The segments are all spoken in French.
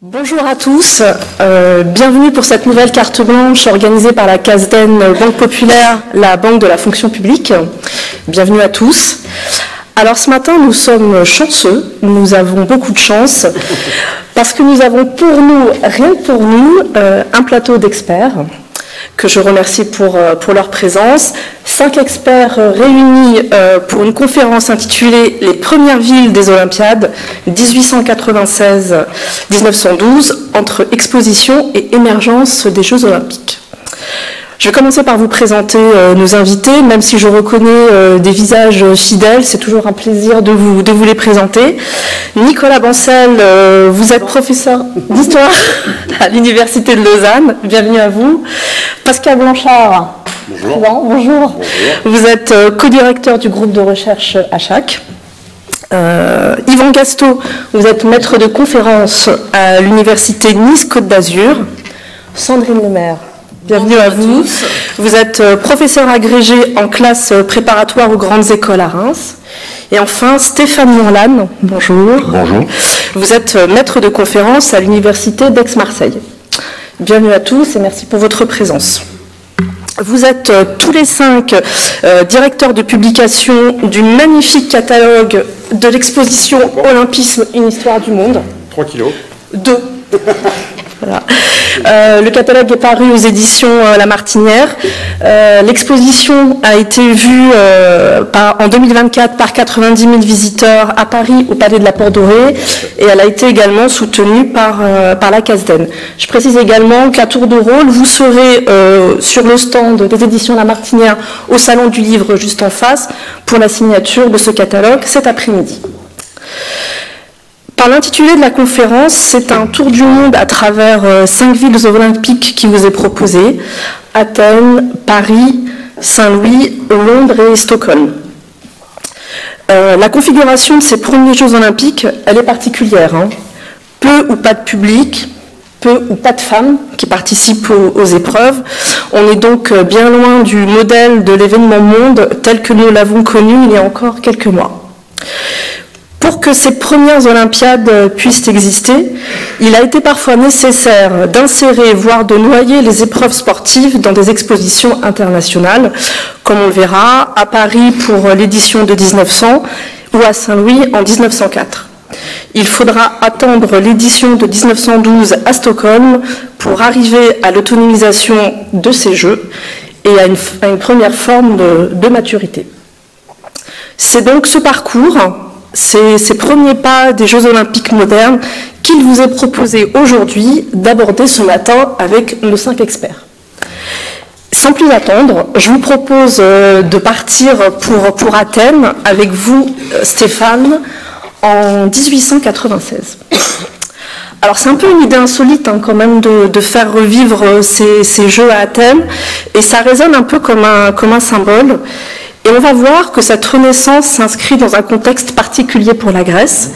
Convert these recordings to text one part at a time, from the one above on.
Bonjour à tous, bienvenue pour cette nouvelle carte blanche organisée par la CASDEN Banque Populaire, la banque de la fonction publique. Bienvenue à tous. Alors ce matin, nous sommes chanceux, nous avons beaucoup de chance, parce que nous avons pour nous, rien que pour nous, un plateau d'experts, que je remercie pour leur présence. 5 experts réunis pour une conférence intitulée « Les premières villes des Olympiades 1896-1912 entre exposition et émergence des Jeux Olympiques ». Je vais commencer par vous présenter nos invités, même si je reconnais des visages fidèles, c'est toujours un plaisir de vous les présenter. Nicolas Bancel, vous êtes professeur d'histoire à l'Université de Lausanne, bienvenue à vous. Pascal Blanchard, bonjour. Bonjour. Vous êtes co-directeur du groupe de recherche HAC. Yvan Gastaud, vous êtes maître de conférence à l'Université Nice-Côte d'Azur. Sandrine Lemaire. Bienvenue à vous. Vous êtes professeur agrégé en classe préparatoire aux grandes écoles à Reims. Et enfin, Stéphane Mourlane, bonjour. Bonjour. Vous êtes maître de conférence à l'Université d'Aix-Marseille. Bienvenue à tous et merci pour votre présence. Vous êtes tous les 5 directeurs de publication du magnifique catalogue de l'exposition Olympisme, une histoire du monde. 3 kilos. 2. Voilà. Le catalogue est paru aux éditions La Martinière. L'exposition a été vue en 2024 par 90 000 visiteurs à Paris au Palais de la Porte-Dorée et elle a été également soutenue par la CASDEN. Je précise également qu'à tour de rôle, vous serez sur le stand des éditions La Martinière au Salon du Livre juste en face pour la signature de ce catalogue cet après-midi. Par l'intitulé de la conférence, c'est un tour du monde à travers 5 villes olympiques qui vous est proposé: Athènes, Paris, Saint-Louis, Londres et Stockholm. La configuration de ces premiers Jeux olympiques, elle est particulière. Peu ou pas de public, peu ou pas de femmes qui participent aux épreuves. On est donc bien loin du modèle de l'événement monde tel que nous l'avons connu il y a encore quelques mois. Pour que ces premières Olympiades puissent exister, il a été parfois nécessaire d'insérer, voire de noyer les épreuves sportives dans des expositions internationales, comme on le verra à Paris pour l'édition de 1900 ou à Saint-Louis en 1904. Il faudra attendre l'édition de 1912 à Stockholm pour arriver à l'autonomisation de ces Jeux et à une première forme de maturité. C'est donc ce parcours, ces premiers pas des Jeux olympiques modernes qu'il vous est proposé aujourd'hui d'aborder ce matin avec nos 5 experts. Sans plus attendre, je vous propose de partir pour Athènes avec vous, Stéphane, en 1896. Alors c'est un peu une idée insolite quand même de faire revivre ces Jeux à Athènes et ça résonne un peu comme un symbole. Et on va voir que cette renaissance s'inscrit dans un contexte particulier pour la Grèce.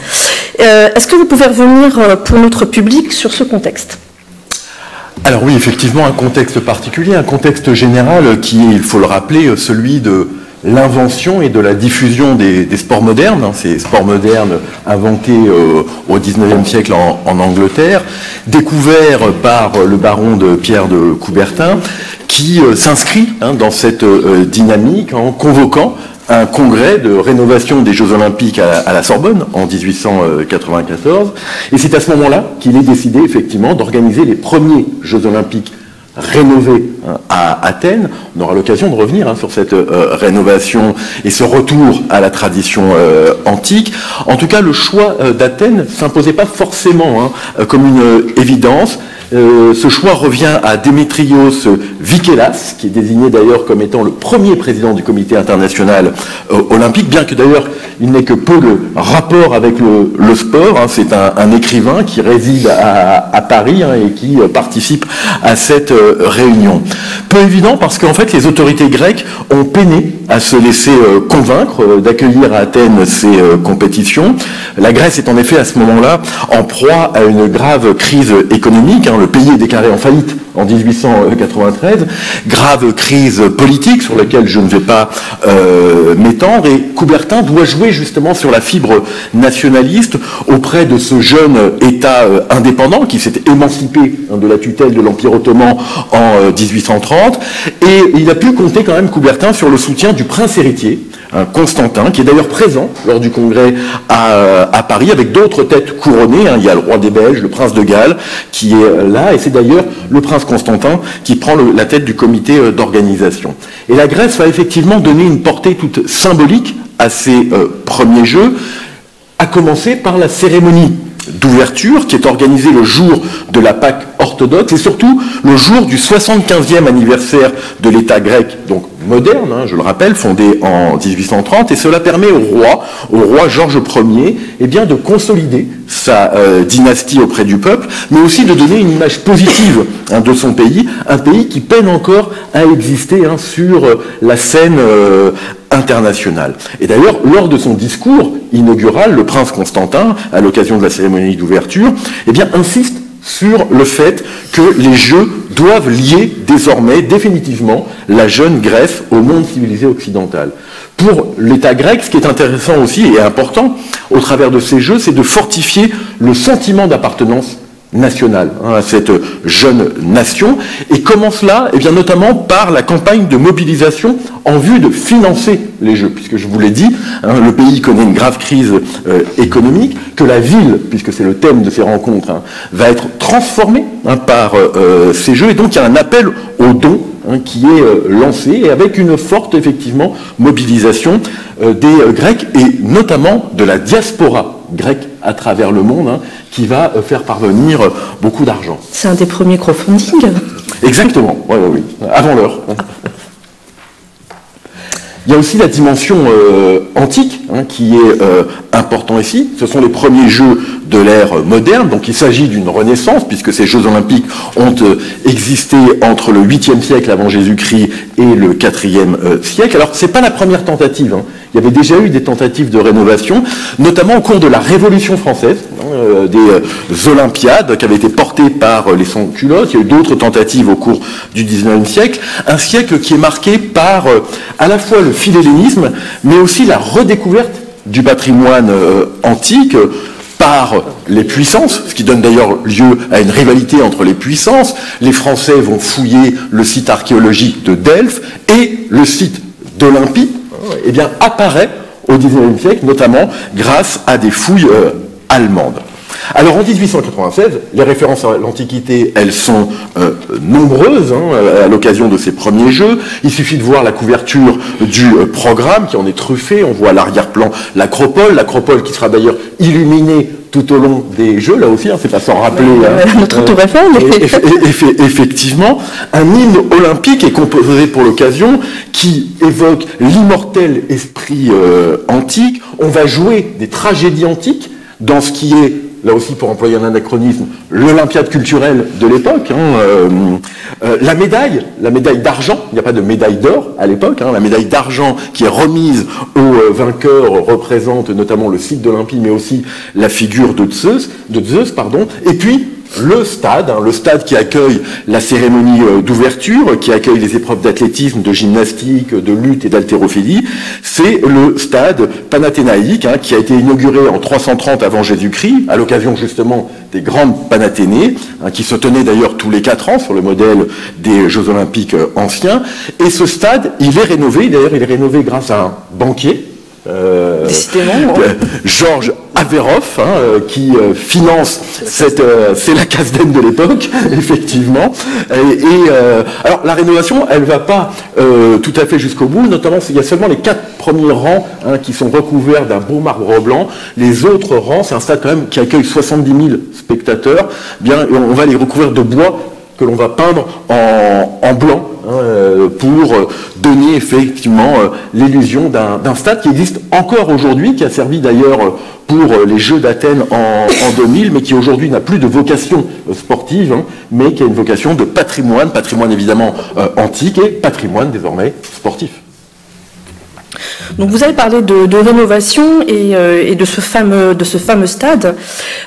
Est-ce que vous pouvez revenir pour notre public sur ce contexte ? Alors oui, effectivement, un contexte particulier, un contexte général qui est, il faut le rappeler, celui de l'invention et de la diffusion des sports modernes, ces sports modernes inventés au XIXe siècle en Angleterre, découverts par le baron de Pierre de Coubertin, qui s'inscrit dans cette dynamique en convoquant un congrès de rénovation des Jeux Olympiques à la Sorbonne en 1894. Et c'est à ce moment-là qu'il est décidé effectivement d'organiser les premiers Jeux Olympiques rénové à Athènes. On aura l'occasion de revenir sur cette rénovation et ce retour à la tradition antique. En tout cas, le choix d'Athènes ne s'imposait pas forcément comme une évidence. Ce choix revient à Démétrios Vikellas, qui est désigné d'ailleurs comme étant le premier président du comité international olympique, bien que d'ailleurs il n'ait que peu de rapport avec le sport. C'est un écrivain qui réside à Paris et qui participe à cette réunion. Peu évident parce qu'en fait les autorités grecques ont peiné à se laisser convaincre d'accueillir à Athènes ces compétitions. La Grèce est en effet à ce moment-là en proie à une grave crise économique. le pays est déclaré en faillite en 1893, grave crise politique sur laquelle je ne vais pas m'étendre, et Coubertin doit jouer justement sur la fibre nationaliste auprès de ce jeune État indépendant qui s'était émancipé de la tutelle de l'Empire ottoman en 1830, et il a pu compter quand même, Coubertin, sur le soutien du prince héritier, Constantin, qui est d'ailleurs présent lors du congrès à Paris, avec d'autres têtes couronnées. Il y a le roi des Belges, le prince de Galles, qui est là, et c'est d'ailleurs le prince Constantin qui prend la tête du comité d'organisation. Et la Grèce va effectivement donner une portée toute symbolique à ces premiers Jeux, à commencer par la cérémonie d'ouverture qui est organisée le jour de la Pâque orthodoxe et surtout le jour du 75e anniversaire de l'État grec, donc moderne, je le rappelle, fondé en 1830, et cela permet au roi Georges Ier, eh bien, de consolider sa dynastie auprès du peuple, mais aussi de donner une image positive de son pays, un pays qui peine encore à exister sur la scène internationale. Et d'ailleurs, lors de son discours inaugural, le prince Constantin, à l'occasion de la cérémonie d'ouverture, eh bien, insiste sur le fait que les Jeux doivent lier désormais définitivement la jeune Grèce au monde civilisé occidental. Pour l'État grec, ce qui est intéressant aussi et important au travers de ces Jeux, c'est de fortifier le sentiment d'appartenance nationale à cette jeune nation. Et comment cela? Eh bien, notamment par la campagne de mobilisation en vue de financer les Jeux, puisque je vous l'ai dit, le pays connaît une grave crise économique, que la ville, puisque c'est le thème de ces rencontres, va être transformée par ces Jeux, et donc il y a un appel aux dons qui est lancé, et avec une forte, effectivement, mobilisation des Grecs, et notamment de la diaspora grecque à travers le monde, qui va faire parvenir beaucoup d'argent. C'est un des premiers crowdfunding. Exactement, oui, avant l'heure. Il y a aussi la dimension antique qui est important ici. Ce sont les premiers Jeux de l'ère moderne, donc il s'agit d'une renaissance, puisque ces Jeux olympiques ont existé entre le 8e siècle avant Jésus-Christ et le 4e siècle. Alors, ce n'est pas la première tentative. Il y avait déjà eu des tentatives de rénovation, notamment au cours de la Révolution française, des Olympiades qui avaient été portées par les sans-culottes. Il y a eu d'autres tentatives au cours du 19e siècle. Un siècle qui est marqué par à la fois le philhellénisme, mais aussi la redécouverte du patrimoine antique par les puissances, ce qui donne d'ailleurs lieu à une rivalité entre les puissances. Les Français vont fouiller le site archéologique de Delphes, et le site d'Olympie eh bien, apparaît au XIXe siècle, notamment grâce à des fouilles allemandes. Alors en 1896, les références à l'Antiquité, elles sont nombreuses à l'occasion de ces premiers Jeux. Il suffit de voir la couverture du programme qui en est truffé. On voit à l'arrière-plan l'Acropole qui sera d'ailleurs illuminée tout au long des Jeux, là aussi, c'est pas sans rappeler. Notre tour Eiffel. Effectivement, un hymne olympique est composé pour l'occasion qui évoque l'immortel esprit antique. On va jouer des tragédies antiques dans ce qui est, là aussi pour employer un anachronisme, l'Olympiade culturelle de l'époque. La médaille d'argent, il n'y a pas de médaille d'or à l'époque, la médaille d'argent qui est remise aux vainqueurs représente notamment le site d'Olympie, mais aussi la figure de Zeus, et puis le stade qui accueille la cérémonie d'ouverture, qui accueille les épreuves d'athlétisme, de gymnastique, de lutte et d'haltérophilie, c'est le stade panathénaïque qui a été inauguré en 330 avant Jésus-Christ, à l'occasion justement des grandes Panathénées, qui se tenaient d'ailleurs tous les 4 ans sur le modèle des Jeux Olympiques anciens. Et ce stade, il est rénové, d'ailleurs il est rénové grâce à un banquier, Georges Averoff, qui finance c'est la Casdem de l'époque, effectivement. Alors la rénovation, elle va pas tout à fait jusqu'au bout, notamment il y a seulement les 4 premiers rangs qui sont recouverts d'un beau marbre blanc. Les autres rangs, c'est un stade quand même qui accueille 70 000 spectateurs. Bien, on va les recouvrir de bois que l'on va peindre en blanc pour donner effectivement l'illusion d'un stade qui existe encore aujourd'hui, qui a servi d'ailleurs pour les Jeux d'Athènes en 2000, mais qui aujourd'hui n'a plus de vocation sportive, mais qui a une vocation de patrimoine évidemment antique et patrimoine désormais sportif. Donc vous avez parlé de rénovation et de ce fameux stade.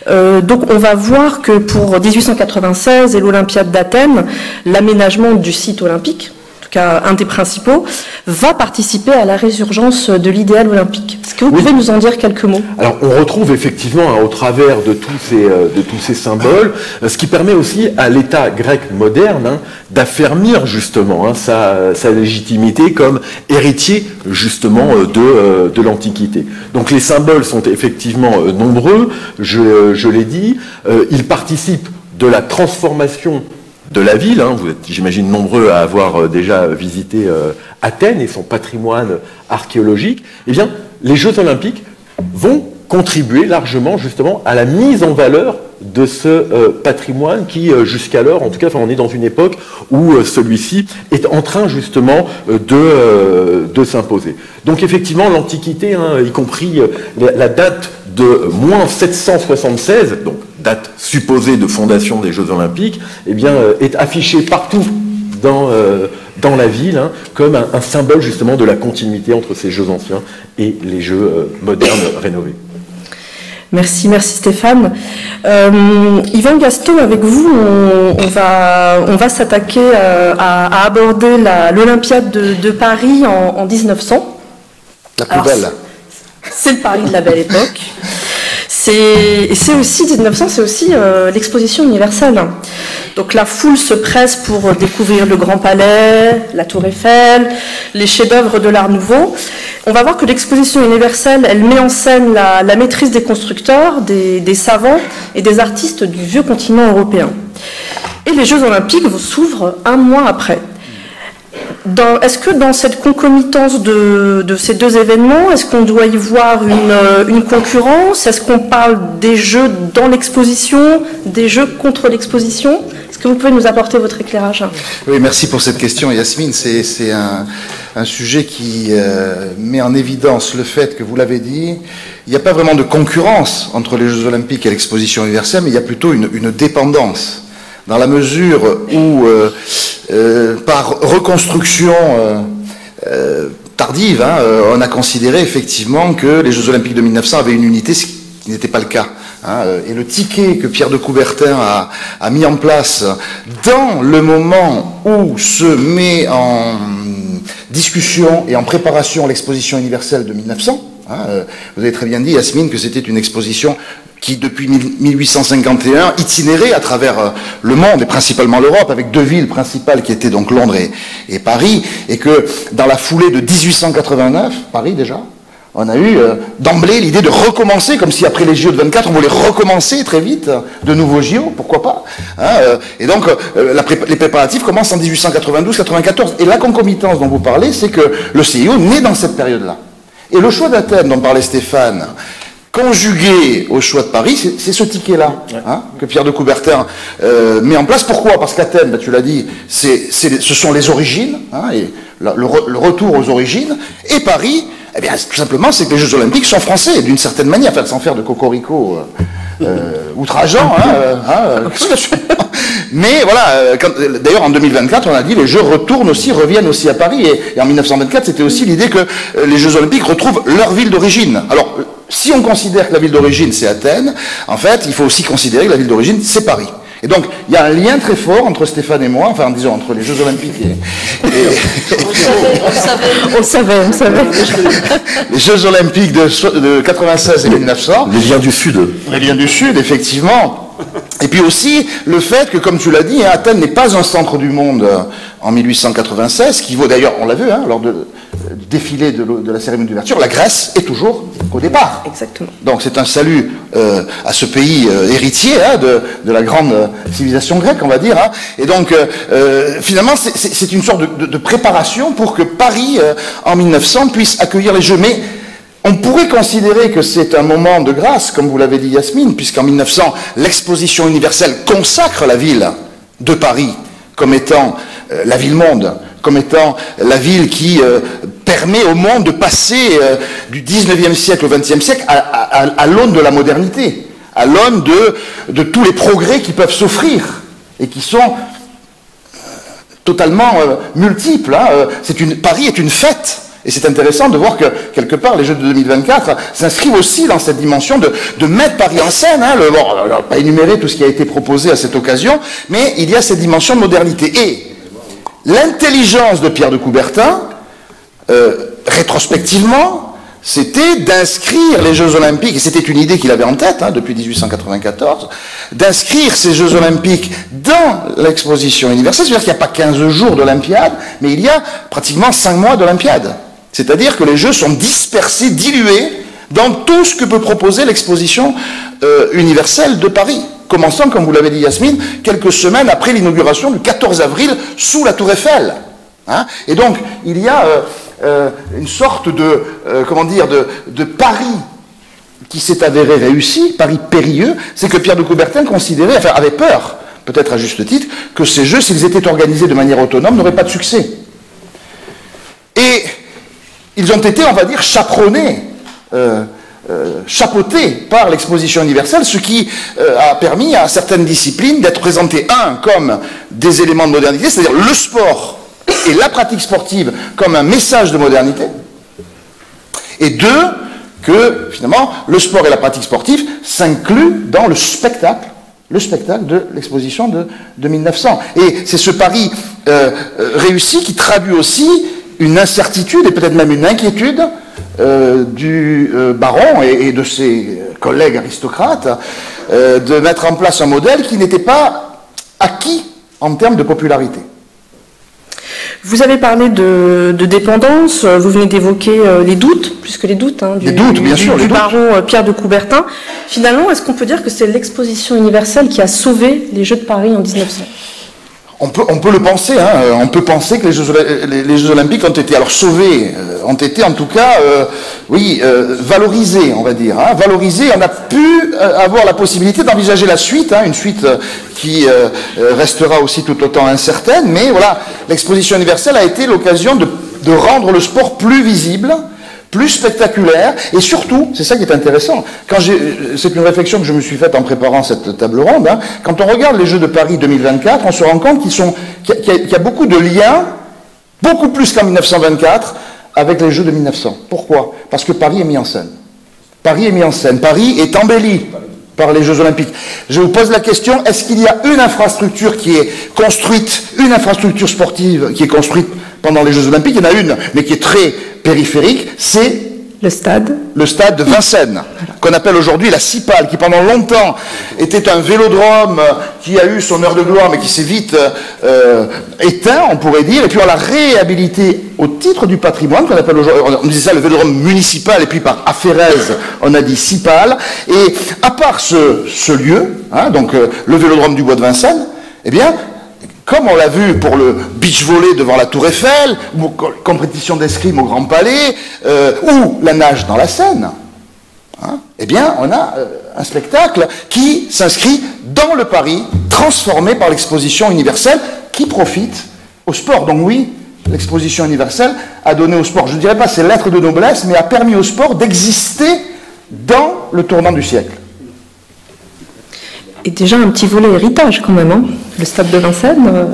Donc on va voir que pour 1896 et l'Olympiade d'Athènes, l'aménagement du site olympique, en tout cas un des principaux, va participer à la résurgence de l'idéal olympique. Est-ce que vous pouvez nous en dire quelques mots? Alors on retrouve effectivement au travers de tous ces symboles, ce qui permet aussi à l'État grec moderne d'affermir justement sa légitimité comme héritier justement de l'Antiquité. Donc les symboles sont effectivement nombreux, je l'ai dit, ils participent de la transformation de la ville. Vous êtes, j'imagine, nombreux à avoir déjà visité Athènes et son patrimoine archéologique. Eh bien, les Jeux Olympiques vont contribuer largement justement à la mise en valeur de ce patrimoine qui, jusqu'alors, en tout cas, on est dans une époque où celui-ci est en train justement de s'imposer. Donc effectivement, l'Antiquité, y compris la date de moins 776, donc date supposée de fondation des Jeux Olympiques, eh bien, est affichée partout dans la ville comme un symbole justement de la continuité entre ces Jeux anciens et les Jeux modernes rénovés. Merci Stéphane. Yvan Gaston, avec vous, on va s'attaquer à aborder l'Olympiade de Paris en 1900. La plus belle. C'est le Paris de la belle époque. C'est aussi, 1900, c'est aussi l'exposition universelle. Donc la foule se presse pour découvrir le Grand Palais, la Tour Eiffel, les chefs-d'œuvre de l'Art Nouveau. On va voir que l'exposition universelle, elle met en scène la maîtrise des constructeurs, des savants et des artistes du vieux continent européen. Et les Jeux Olympiques s'ouvrent un mois après. Est-ce que dans cette concomitance de ces deux événements, est-ce qu'on doit y voir une concurrence? Est-ce qu'on parle des Jeux dans l'exposition, des Jeux contre l'exposition? Est-ce que vous pouvez nous apporter votre éclairage? Oui, merci pour cette question, Yasmine. C'est un sujet qui met en évidence le fait que, vous l'avez dit, il n'y a pas vraiment de concurrence entre les Jeux Olympiques et l'exposition universelle, mais il y a plutôt une dépendance, dans la mesure où, par reconstruction tardive, on a considéré effectivement que les Jeux Olympiques de 1900 avaient une unité, ce qui n'était pas le cas. Et le ticket que Pierre de Coubertin a mis en place dans le moment où se met en discussion et en préparation l'exposition universelle de 1900, vous avez très bien dit, Yasmine, que c'était une exposition qui, depuis 1851, itinérait à travers le monde, et principalement l'Europe, avec deux villes principales qui étaient donc Londres et Paris, et que dans la foulée de 1889, Paris déjà, on a eu d'emblée l'idée de recommencer, comme si après les JO de 24, on voulait recommencer très vite de nouveaux JO, pourquoi pas. Et donc, les préparatifs commencent en 1892-94. Et la concomitance dont vous parlez, c'est que le CIO naît dans cette période-là. Et le choix d'Athènes, dont parlait Stéphane, conjugué au choix de Paris, c'est ce ticket-là que Pierre de Coubertin met en place. Pourquoi? Parce qu'Athènes, tu l'as dit, ce sont les origines, et le retour aux origines. Et Paris, eh bien, tout simplement, c'est que les Jeux Olympiques sont français, d'une certaine manière, enfin, sans faire de cocorico outrageant. Mais voilà, d'ailleurs en 2024, on a dit les Jeux reviennent aussi à Paris. Et en 1924, c'était aussi l'idée que les Jeux Olympiques retrouvent leur ville d'origine. Alors, si on considère que la ville d'origine, c'est Athènes, en fait, il faut aussi considérer que la ville d'origine, c'est Paris. Et donc, il y a un lien très fort entre Stéphane et moi, enfin, disons, entre les Jeux Olympiques On le savait. Les Jeux Olympiques de 96 et 1900. Les liens du Sud. Les liens du Sud, effectivement. Et puis aussi, le fait que, comme tu l'as dit, Athènes n'est pas un centre du monde en 1896, qui vaut d'ailleurs, on l'a vu, lors du défilé de la cérémonie d'ouverture, la Grèce est toujours au départ. Exactement. Donc c'est un salut à ce pays héritier de la grande civilisation grecque, on va dire. Et donc, finalement, c'est une sorte de préparation pour que Paris, en 1900, puisse accueillir les Jeux. Mais on pourrait considérer que c'est un moment de grâce, comme vous l'avez dit Yasmine, puisqu'en 1900, l'exposition universelle consacre la ville de Paris comme étant la ville-monde, comme étant la ville qui permet au monde de passer du 19e siècle au 20e siècle à l'aune de la modernité, à l'aune de tous les progrès qui peuvent s'offrir et qui sont totalement multiples. Paris est une fête. Et c'est intéressant de voir que, quelque part, les Jeux de 2024 s'inscrivent aussi dans cette dimension de mettre Paris en scène. Hein, bon, on va pas énumérer tout ce qui a été proposé à cette occasion, mais il y a cette dimension de modernité. Et l'intelligence de Pierre de Coubertin, rétrospectivement, c'était d'inscrire les Jeux Olympiques, et c'était une idée qu'il avait en tête hein, depuis 1894, d'inscrire ces Jeux Olympiques dans l'exposition universelle. C'est-à-dire qu'il n'y a pas 15 jours d'Olympiade, mais il y a pratiquement 5 mois d'Olympiade. C'est-à-dire que les Jeux sont dispersés, dilués, dans tout ce que peut proposer l'exposition universelle de Paris. Commençant, comme vous l'avez dit Yasmine, quelques semaines après l'inauguration du 14 avril sous la Tour Eiffel. Hein. Et donc, il y a une sorte de, comment dire, de pari qui s'est avéré réussi, pari périlleux, c'est que Pierre de Coubertin considérait, enfin avait peur, peut-être à juste titre, que ces Jeux, s'ils étaient organisés de manière autonome, n'auraient pas de succès. Et ils ont été, on va dire, chaperonnés, chapeautés par l'exposition universelle, ce qui a permis à certaines disciplines d'être présentées, un, comme des éléments de modernité, c'est-à-dire le sport et la pratique sportive comme un message de modernité, et deux, que finalement le sport et la pratique sportive s'incluent dans le spectacle de l'exposition de 1900. Et c'est ce pari réussi qui traduit aussi une incertitude et peut-être même une inquiétude du baron et de ses collègues aristocrates de mettre en place un modèle qui n'était pas acquis en termes de popularité. Vous avez parlé de dépendance, vous venez d'évoquer les doutes, plus que les doutes, hein, du baron Pierre de Coubertin. Finalement, est-ce qu'on peut dire que c'est l'exposition universelle qui a sauvé les Jeux de Paris en 1900 ? On peut le penser, hein. On peut penser que les Jeux Olympiques ont été alors sauvés, ont été en tout cas, valorisés, on va dire. Hein. Valorisés, on a pu avoir la possibilité d'envisager la suite, hein, une suite qui restera aussi tout autant incertaine, mais voilà, l'exposition universelle a été l'occasion de rendre le sport plus visible, plus spectaculaire, et surtout, c'est ça qui est intéressant, c'est une réflexion que je me suis faite en préparant cette table ronde, hein, quand on regarde les Jeux de Paris 2024, on se rend compte qu'il y a beaucoup de liens, beaucoup plus qu'en 1924, avec les Jeux de 1900. Pourquoi? Parce que Paris est mis en scène. Paris est mis en scène. Paris est embelli par les Jeux Olympiques. Je vous pose la question, est-ce qu'il y a une infrastructure qui est construite, une infrastructure sportive qui est construite pendant les Jeux Olympiques? Il y en a une, mais qui est très périphérique, c'est le stade de Vincennes, qu'on appelle aujourd'hui la Cipale, qui pendant longtemps était un vélodrome qui a eu son heure de gloire, mais qui s'est vite éteint, on pourrait dire, et puis on l'a réhabilité au titre du patrimoine, qu'on appelle aujourd'hui, on disait ça le vélodrome municipal, et puis par aphérèse, on a dit Cipale, et à part ce lieu, hein, donc le vélodrome du Bois de Vincennes, eh bien, comme on l'a vu pour le beach volley devant la Tour Eiffel, ou compétition d'escrime au Grand Palais, ou la nage dans la Seine, hein, eh bien, on a un spectacle qui s'inscrit dans le Paris, transformé par l'exposition universelle, qui profite au sport. Donc oui, l'exposition universelle a donné au sport, je ne dirais pas ses lettres de noblesse, mais a permis au sport d'exister dans le tournant du siècle. Et déjà un petit volet héritage quand même, hein. Le stade de Vincennes.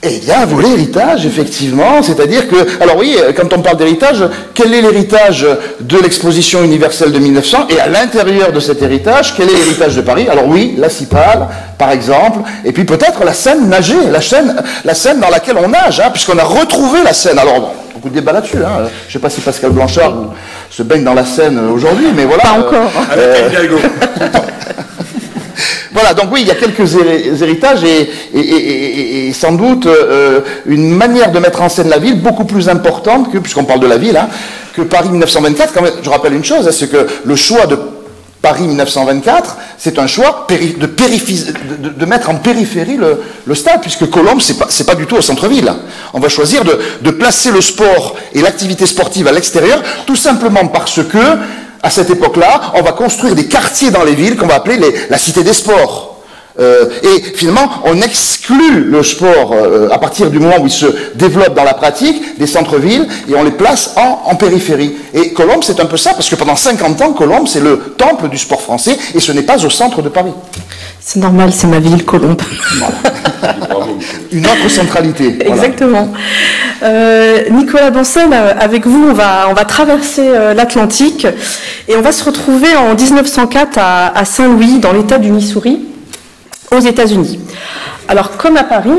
Et il y a un volet héritage, effectivement, c'est-à-dire que, alors oui, quand on parle d'héritage, quel est l'héritage de l'exposition universelle de 1900, et à l'intérieur de cet héritage, quel est l'héritage de Paris? Alors oui, la Cipale, par exemple, et puis peut-être la Seine nagée, la Seine dans laquelle on nage, hein, puisqu'on a retrouvé la Seine. Alors bon, beaucoup de débats là-dessus, hein. Je ne sais pas si Pascal Blanchard se baigne dans la Seine aujourd'hui, mais voilà. Pas encore. Avec Hidalgo. Voilà, donc oui, il y a quelques héritages et sans doute une manière de mettre en scène la ville beaucoup plus importante que, puisqu'on parle de la ville, hein, que Paris 1924. Quand même, je rappelle une chose, hein, c'est que le choix de Paris 1924, c'est un choix de mettre en périphérie le stade, puisque Colombes, c'est pas du tout au centre-ville. On va choisir de placer le sport et l'activité sportive à l'extérieur, tout simplement parce que à cette époque-là, on va construire des quartiers dans les villes qu'on va appeler la cité des sports. Et finalement, on exclut le sport à partir du moment où il se développe dans la pratique des centres-villes et on les place en périphérie. Et Colombes, c'est un peu ça, parce que pendant 50 ans, Colombes, c'est le temple du sport français et ce n'est pas au centre de Paris. C'est normal, c'est ma ville, Colombes. Une autre centralité. Exactement. Nicolas Bancel, avec vous, on va traverser l'Atlantique et on va se retrouver en 1904 à Saint-Louis, dans l'État du Missouri, aux États-Unis. Alors, comme à Paris,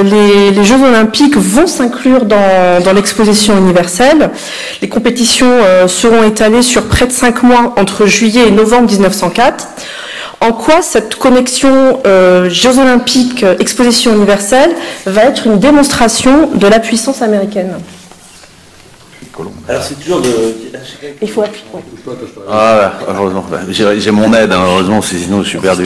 les Jeux Olympiques vont s'inclure dans l'exposition universelle. Les compétitions seront étalées sur près de 5 mois entre juillet et novembre 1904. En quoi cette connexion Jeux Olympiques, exposition universelle, va être une démonstration de la puissance américaine? Alors c'est toujours de... Il faut appuyer. Ah, heureusement. J'ai mon aide, hein, heureusement, sinon je suis perdu.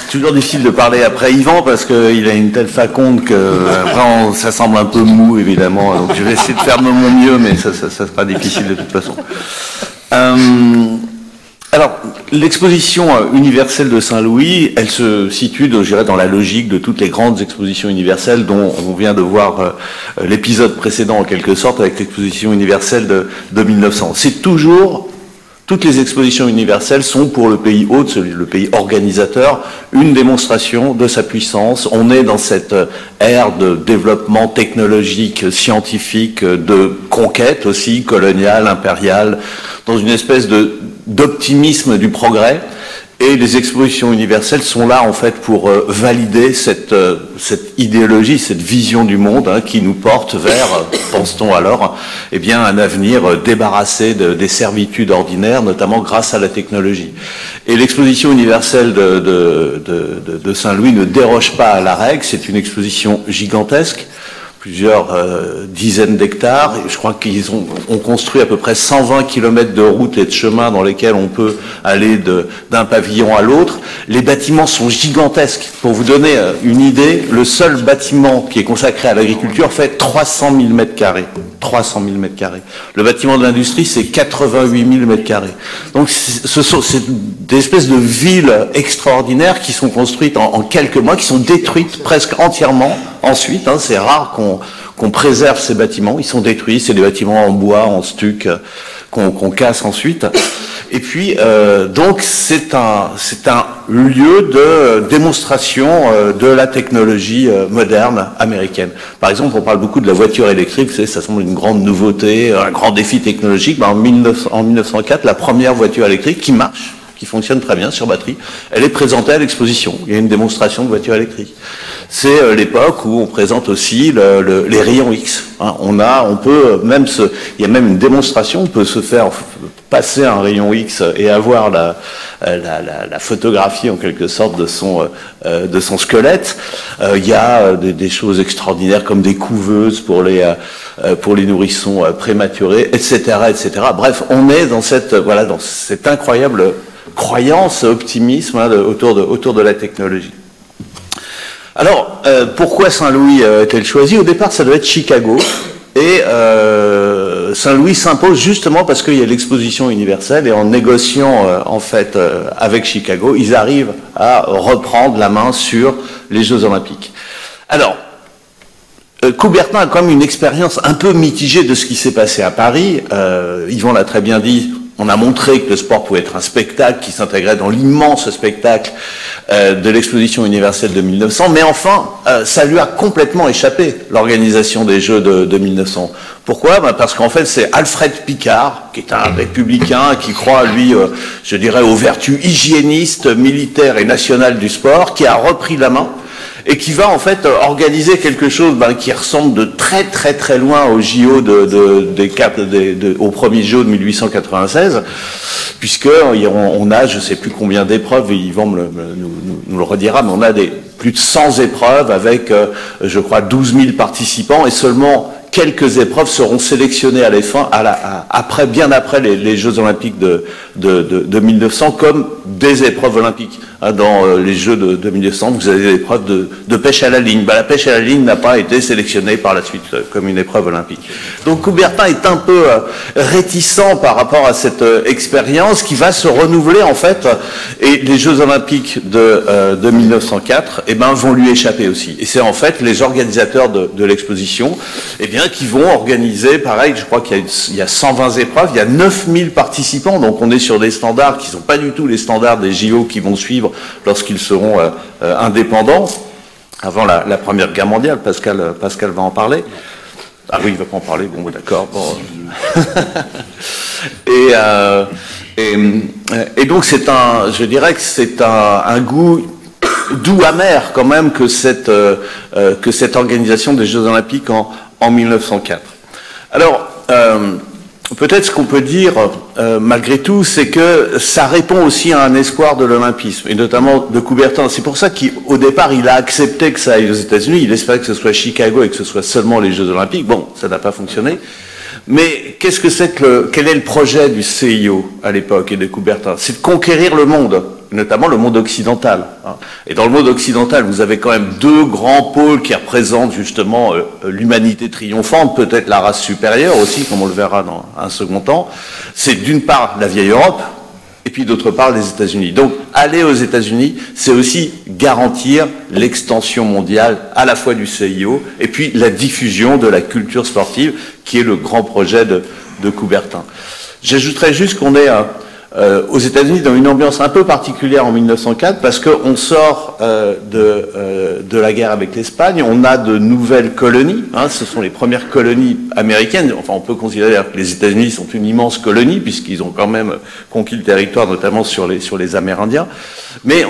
C'est toujours difficile de parler après Yvan parce qu'il a une telle faconde que après ça semble un peu mou évidemment. Donc je vais essayer de faire de mon mieux, mais ça sera difficile de toute façon. Alors, l'exposition universelle de Saint-Louis, elle se situe, je dirais, dans la logique de toutes les grandes expositions universelles dont on vient de voir l'épisode précédent en quelque sorte avec l'exposition universelle de 1900. C'est toujours, toutes les expositions universelles sont pour le pays hôte, le pays organisateur, une démonstration de sa puissance. On est dans cette ère de développement technologique, scientifique, de conquête aussi, coloniale, impériale, dans une espèce d'optimisme du progrès, et les expositions universelles sont là en fait pour valider cette idéologie, cette vision du monde qui nous porte vers, pense-t-on alors, eh bien un avenir débarrassé des servitudes ordinaires, notamment grâce à la technologie. Et l'exposition universelle de Saint-Louis ne déroge pas à la règle, c'est une exposition gigantesque, plusieurs dizaines d'hectares. Je crois qu'ils ont construit à peu près 120 km de routes et de chemins dans lesquels on peut aller d'un pavillon à l'autre. Les bâtiments sont gigantesques. Pour vous donner une idée, le seul bâtiment qui est consacré à l'agriculture fait 300 000 mètres carrés. 300 000 mètres carrés. Le bâtiment de l'industrie, c'est 88 000 mètres carrés. Donc, c'est des espèces de villes extraordinaires qui sont construites en quelques mois, qui sont détruites presque entièrement ensuite. C'est rare qu'on préserve ces bâtiments. Ils sont détruits. C'est des bâtiments en bois, en stuc, qu'on casse ensuite. Et puis, donc, c'est un lieu de démonstration de la technologie moderne américaine. Par exemple, on parle beaucoup de la voiture électrique, ça semble une grande nouveauté, un grand défi technologique. En 1904, la première voiture électrique qui marche, qui fonctionne très bien sur batterie, elle est présentée à l'exposition. Il y a une démonstration de voiture électrique. C'est l'époque où on présente aussi les rayons X. Il y a même une démonstration, on peut se faire passer un rayon X et avoir la photographie en quelque sorte de son squelette. Il y a des choses extraordinaires comme des couveuses pour les nourrissons prématurés, etc., etc. Bref, on est dans cette incroyable croyance, optimisme autour de la technologie. Alors, pourquoi Saint-Louis est-elle choisi? Au départ, ça devait être Chicago. Et Saint-Louis s'impose justement parce qu'il y a l'exposition universelle, et en négociant en fait avec Chicago, ils arrivent à reprendre la main sur les Jeux Olympiques. Alors, Coubertin a quand même une expérience un peu mitigée de ce qui s'est passé à Paris. Yvon l'a très bien dit. On a montré que le sport pouvait être un spectacle qui s'intégrait dans l'immense spectacle de l'exposition universelle de 1900, mais enfin, ça lui a complètement échappé, l'organisation des Jeux de 1900. Pourquoi? Parce qu'en fait, c'est Alfred Picard, qui est un républicain, qui croit, lui, je dirais, aux vertus hygiénistes, militaires et nationales du sport, qui a repris la main, et qui va en fait organiser quelque chose qui ressemble de très très très loin au JO au premier JO de 1896, puisque on a, je sais plus combien d'épreuves, et Yvan nous le redira, mais on a plus de 100 épreuves avec, je crois, 12 000 participants, et seulement quelques épreuves seront sélectionnées à la fin, bien après les Jeux Olympiques de 1900, comme des épreuves olympiques. Dans les Jeux de 1900, vous avez des épreuves de pêche à la ligne. La pêche à la ligne n'a pas été sélectionnée par la suite comme une épreuve olympique. Donc Coubertin est un peu réticent par rapport à cette expérience qui va se renouveler en fait, et les Jeux Olympiques de 1904 vont lui échapper aussi. Et c'est en fait les organisateurs de l'exposition bien, qui vont organiser, pareil, je crois qu'il y a 120 épreuves, il y a 9000 participants, donc on est sur des standards qui ne sont pas du tout les standards des JO qui vont suivre lorsqu'ils seront indépendants, avant la Première Guerre mondiale. Pascal va en parler. Ah oui, il va pas en parler, bon, d'accord. Bon. Et donc je dirais que c'est un goût doux amer quand même que cette organisation des Jeux Olympiques en 1904. Alors, peut-être ce qu'on peut dire, malgré tout, c'est que ça répond aussi à un espoir de l'olympisme, et notamment de Coubertin. C'est pour ça qu'au départ, il a accepté que ça aille aux États-Unis. Il espérait que ce soit Chicago et que ce soit seulement les Jeux Olympiques. Bon, ça n'a pas fonctionné. Mais quel est le projet du CIO à l'époque et de Coubertin? C'est de conquérir le monde, notamment le monde occidental. Et dans le monde occidental, vous avez quand même deux grands pôles qui représentent justement l'humanité triomphante, peut-être la race supérieure aussi, comme on le verra dans un second temps. C'est d'une part la vieille Europe, et puis d'autre part les États-Unis. Donc aller aux États-Unis, c'est aussi garantir l'extension mondiale à la fois du CIO et puis la diffusion de la culture sportive, qui est le grand projet de Coubertin. J'ajouterais juste qu'on est aux États-Unis dans une ambiance un peu particulière en 1904, parce qu'on sort de la guerre avec l'Espagne, on a de nouvelles colonies, ce sont les premières colonies américaines. Enfin, on peut considérer que les États-Unis sont une immense colonie, puisqu'ils ont quand même conquis le territoire, notamment sur les Amérindiens. Mais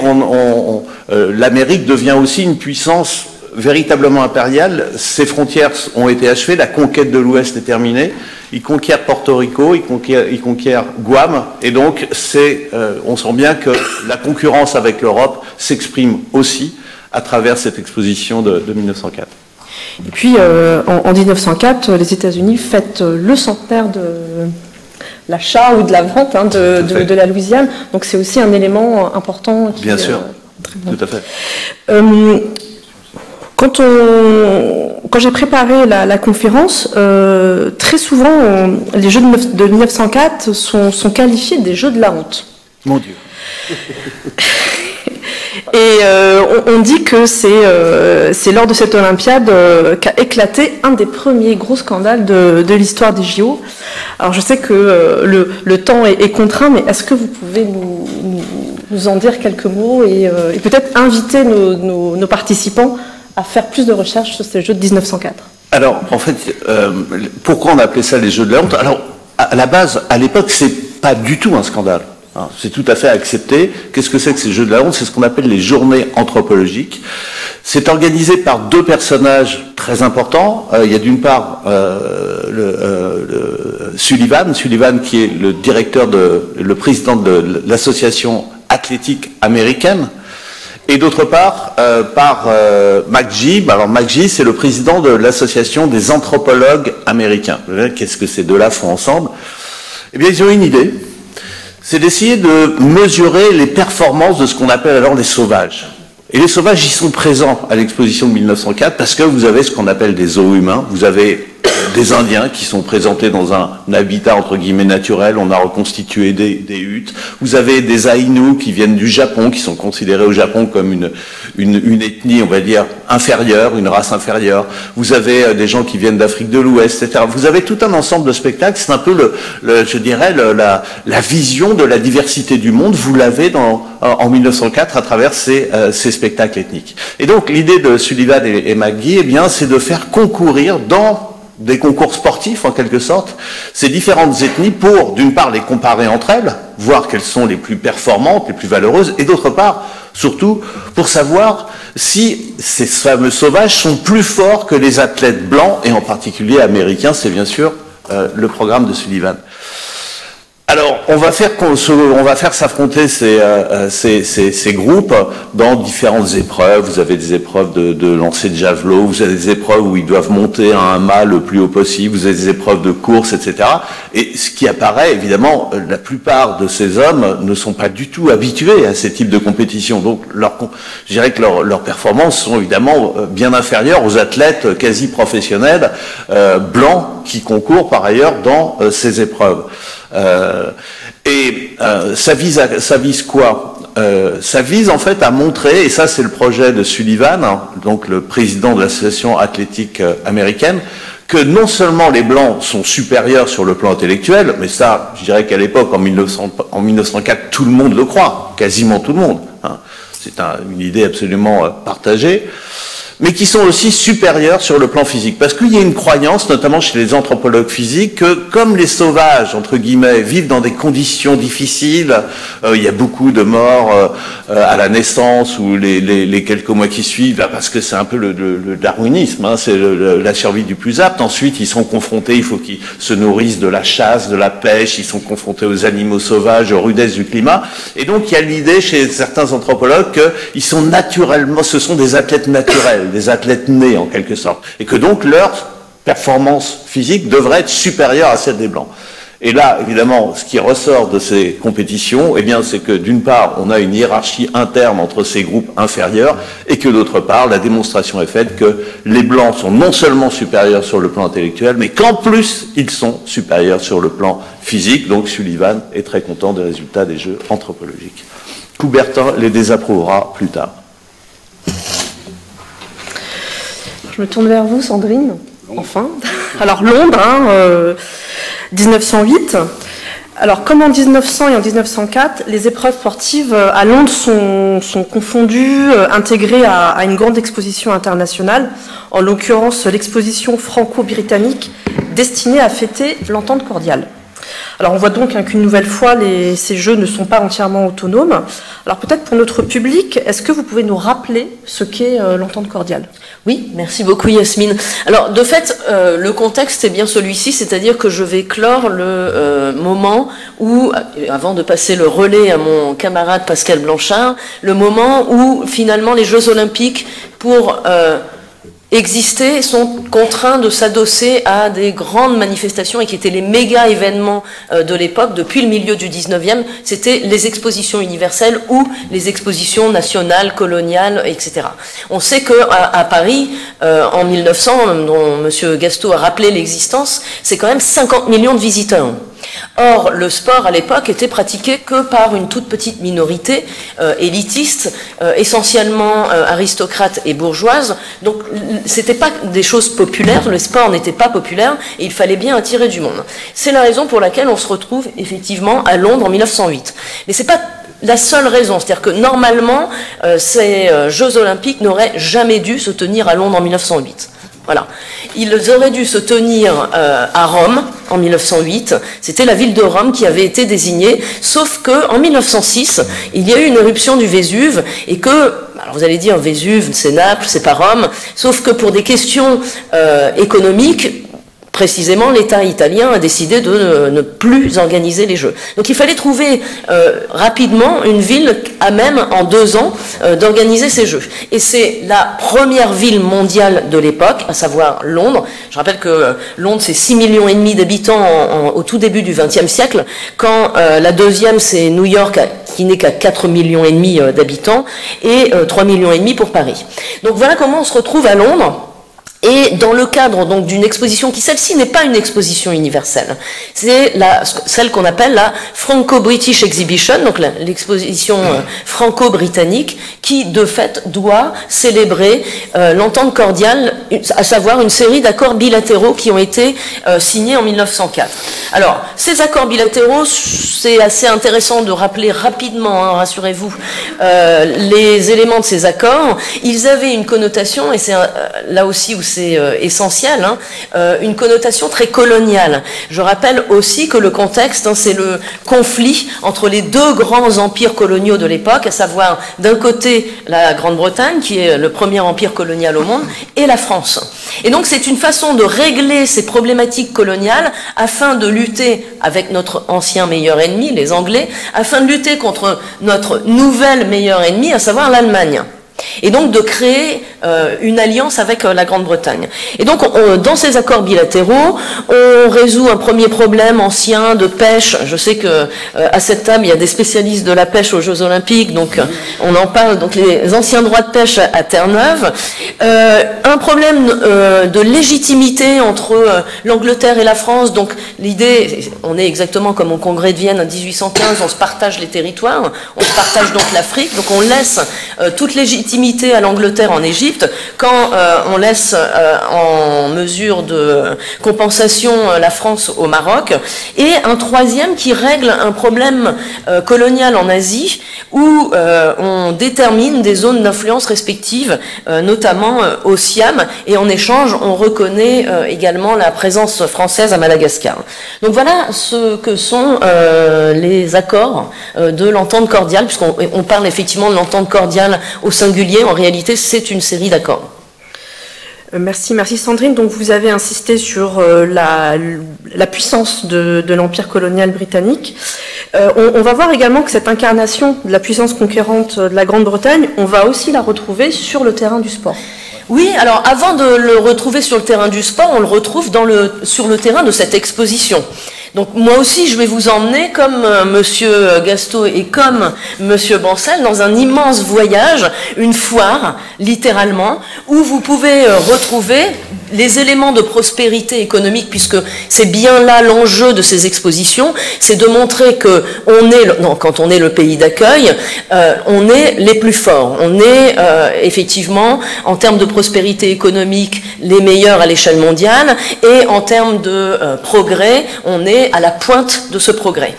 l'Amérique devient aussi une puissance véritablement impériale. Ses frontières ont été achevées, la conquête de l'Ouest est terminée. Il conquiert Porto Rico, il conquiert Guam, et donc on sent bien que la concurrence avec l'Europe s'exprime aussi à travers cette exposition de 1904. Et puis, en 1904, les États-Unis fêtent le centenaire de l'achat ou de la vente de la Louisiane, donc c'est aussi un élément important. Bien sûr, tout à fait. Quand j'ai préparé la conférence, très souvent, les Jeux de 1904 sont qualifiés des Jeux de la honte. Mon Dieu. Et on dit que c'est lors de cette Olympiade qu'a éclaté un des premiers gros scandales de l'histoire des JO. Alors je sais que le temps est contraint, mais est-ce que vous pouvez nous en dire quelques mots et peut-être inviter nos participants à faire plus de recherches sur ces Jeux de 1904? Alors, en fait, pourquoi on a appelé ça les Jeux de la honte? Alors, à la base, à l'époque, c'est pas du tout un scandale. C'est tout à fait accepté. Qu'est-ce que c'est que ces Jeux de la honte? C'est ce qu'on appelle les journées anthropologiques. C'est organisé par deux personnages très importants. Il y a d'une part Sullivan qui est le président de l'association athlétique américaine. Et d'autre part, par McGee. Alors McGee, c'est le président de l'association des anthropologues américains. Qu'est-ce que ces deux-là font ensemble? Eh bien, ils ont une idée. C'est d'essayer de mesurer les performances de ce qu'on appelle alors les sauvages. Et les sauvages, ils sont présents à l'exposition de 1904 parce que vous avez ce qu'on appelle des zoos humains. Vous avez des Indiens qui sont présentés dans un habitat entre guillemets naturel. On a reconstitué des huttes. Vous avez des Aïnous qui viennent du Japon, qui sont considérés au Japon comme une ethnie, on va dire, inférieure, une race inférieure. Vous avez des gens qui viennent d'Afrique de l'Ouest, etc. Vous avez tout un ensemble de spectacles. C'est un peu je dirais, la vision de la diversité du monde. Vous l'avez en 1904 à travers ces spectacles ethniques. Et donc, l'idée de Sullivan et McGee, eh bien, c'est de faire concourir dans des concours sportifs, en quelque sorte, ces différentes ethnies pour, d'une part, les comparer entre elles, voir quelles sont les plus performantes, les plus valeureuses, et d'autre part, surtout, pour savoir si ces fameux sauvages sont plus forts que les athlètes blancs, et en particulier américains. C'est bien sûr le programme de Sullivan. Alors, on va faire s'affronter ces groupes dans différentes épreuves. Vous avez des épreuves de lancer de javelot, vous avez des épreuves où ils doivent monter à un mât le plus haut possible, vous avez des épreuves de course, etc. Et ce qui apparaît, évidemment, la plupart de ces hommes ne sont pas du tout habitués à ces types de compétitions. Donc, je dirais que leurs performances sont évidemment bien inférieures aux athlètes quasi professionnels blancs qui concourent par ailleurs dans ces épreuves. Ça vise quoi? Ça vise en fait à montrer, et ça c'est le projet de Sullivan, donc le président de l'association athlétique américaine, que non seulement les Blancs sont supérieurs sur le plan intellectuel, mais ça, je dirais qu'à l'époque, en 1904, tout le monde le croit, quasiment tout le monde. Hein. C'est une idée absolument partagée, mais qui sont aussi supérieurs sur le plan physique. Parce qu'il y a une croyance, notamment chez les anthropologues physiques, que comme les sauvages, entre guillemets, vivent dans des conditions difficiles, il y a beaucoup de morts à la naissance ou les quelques mois qui suivent, parce que c'est un peu le darwinisme, hein, c'est la survie du plus apte. Ensuite, ils sont confrontés, il faut qu'ils se nourrissent de la chasse, de la pêche, ils sont confrontés aux animaux sauvages, aux rudesses du climat. Et donc, il y a l'idée chez certains anthropologues qu'ils sont naturellement, ce sont des athlètes naturels, des athlètes nés en quelque sorte, et que donc leur performance physique devrait être supérieure à celle des Blancs. Et là, évidemment, ce qui ressort de ces compétitions, eh bien, c'est que d'une part, on a une hiérarchie interne entre ces groupes inférieurs, et que d'autre part, la démonstration est faite que les Blancs sont non seulement supérieurs sur le plan intellectuel, mais qu'en plus, ils sont supérieurs sur le plan physique. Donc Sullivan est très content des résultats des jeux anthropologiques. Coubertin les désapprouvera plus tard. Je me tourne vers vous, Sandrine, enfin. Alors, Londres, hein, 1908. Alors, comme en 1900 et en 1904, les épreuves sportives à Londres sont confondues, intégrées à une grande exposition internationale, en l'occurrence l'exposition franco-britannique destinée à fêter l'entente cordiale. Alors on voit donc qu'une nouvelle fois, ces jeux ne sont pas entièrement autonomes. Alors peut-être pour notre public, est-ce que vous pouvez nous rappeler ce qu'est l'entente cordiale ? Oui, merci beaucoup Yasmine. Alors de fait, le contexte est bien celui-ci, c'est-à-dire que je vais clore le moment où, avant de passer le relais à mon camarade Pascal Blanchard, le moment où finalement les Jeux Olympiques, pour exister, sont contraints de s'adosser à des grandes manifestations et qui étaient les méga événements de l'époque. Depuis le milieu du 19e, c'était les expositions universelles ou les expositions nationales, coloniales, etc. On sait qu'à Paris, en 1900, dont M. Gastaud a rappelé l'existence, c'est quand même 50 millions de visiteurs. Or, le sport à l'époque était pratiqué que par une toute petite minorité élitiste, essentiellement aristocrate et bourgeoise. Donc, c'était pas des choses populaires, le sport n'était pas populaire et il fallait bien attirer du monde. C'est la raison pour laquelle on se retrouve effectivement à Londres en 1908. Mais c'est pas la seule raison, c'est-à-dire que normalement, ces Jeux Olympiques n'auraient jamais dû se tenir à Londres en 1908. Voilà. Ils auraient dû se tenir à Rome en 1908. C'était la ville de Rome qui avait été désignée, sauf qu'en 1906, il y a eu une éruption du Vésuve et que, alors vous allez dire Vésuve, c'est Naples, c'est pas Rome, sauf que pour des questions économiques, précisément, l'État italien a décidé de ne plus organiser les Jeux. Donc il fallait trouver rapidement une ville à même, en 2 ans, d'organiser ces Jeux. Et c'est la première ville mondiale de l'époque, à savoir Londres. Je rappelle que Londres, c'est 6,5 millions d'habitants au tout début du XXe siècle, quand la deuxième, c'est New York, qui n'est qu'à 4,5 millions d'habitants, et 3,5 millions pour Paris. Donc voilà comment on se retrouve à Londres. Et dans le cadre donc d'une exposition qui, celle-ci, n'est pas une exposition universelle, c'est celle qu'on appelle la Franco-British Exhibition, donc l'exposition franco-britannique, qui de fait doit célébrer l'entente cordiale, à savoir une série d'accords bilatéraux qui ont été signés en 1904. Alors, ces accords bilatéraux, c'est assez intéressant de rappeler rapidement, hein, rassurez-vous, les éléments de ces accords. Ils avaient une connotation, et c'est là aussi où c'est essentiel, hein, une connotation très coloniale. Je rappelle aussi que le contexte, hein, c'est le conflit entre les 2 grands empires coloniaux de l'époque, à savoir d'un côté la Grande-Bretagne, qui est le premier empire colonial au monde, et la France. Et donc c'est une façon de régler ces problématiques coloniales afin de lutter avec notre ancien meilleur ennemi, les Anglais, afin de lutter contre notre nouvelle meilleure ennemie, à savoir l'Allemagne. Et donc de créer une alliance avec la Grande-Bretagne. Et donc dans ces accords bilatéraux, on résout un premier problème ancien de pêche. Je sais que à cette table il y a des spécialistes de la pêche aux Jeux Olympiques, donc on en parle. Donc les anciens droits de pêche à Terre-Neuve, un problème de légitimité entre l'Angleterre et la France. Donc l'idée, on est exactement comme au Congrès de Vienne en 1815, on se partage les territoires, on se partage donc l'Afrique, donc on laisse toute légitimité légitimité à l'Angleterre en Égypte quand on laisse en mesure de compensation la France au Maroc, et un troisième qui règle un problème colonial en Asie où on détermine des zones d'influence respectives, notamment au Siam, et en échange on reconnaît également la présence française à Madagascar. Donc voilà ce que sont les accords de l'entente cordiale, puisqu'on parle effectivement de l'entente cordiale au singulier, en réalité c'est une série d'accords. Merci Sandrine. Donc vous avez insisté sur la puissance de l'empire colonial britannique. On va voir également que cette incarnation de la puissance conquérante de la Grande-Bretagne, on va aussi la retrouver sur le terrain du sport. Oui, alors avant de le retrouver sur le terrain du sport, on le retrouve sur le terrain de cette exposition. Donc moi aussi, je vais vous emmener, comme Monsieur Gasto et comme Monsieur Bancel, dans un immense voyage, une foire, littéralement, où vous pouvez retrouver les éléments de prospérité économique, puisque c'est bien là l'enjeu de ces expositions, c'est de montrer que quand on est le pays d'accueil, on est les plus forts. On est effectivement, en termes de prospérité économique, les meilleurs à l'échelle mondiale, et en termes de progrès, on est à la pointe de ce progrès.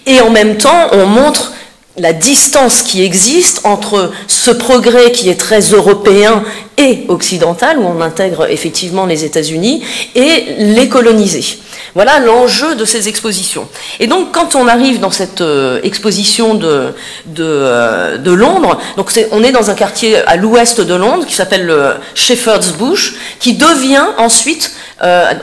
Et en même temps, on montre la distance qui existe entre ce progrès qui est très européen et occidental, où on intègre effectivement les États-Unis, et les colonisés. Voilà l'enjeu de ces expositions. Et donc, quand on arrive dans cette exposition de Londres, donc on est dans un quartier à l'ouest de Londres qui s'appelle le Shepherd's Bush, qui devient ensuite,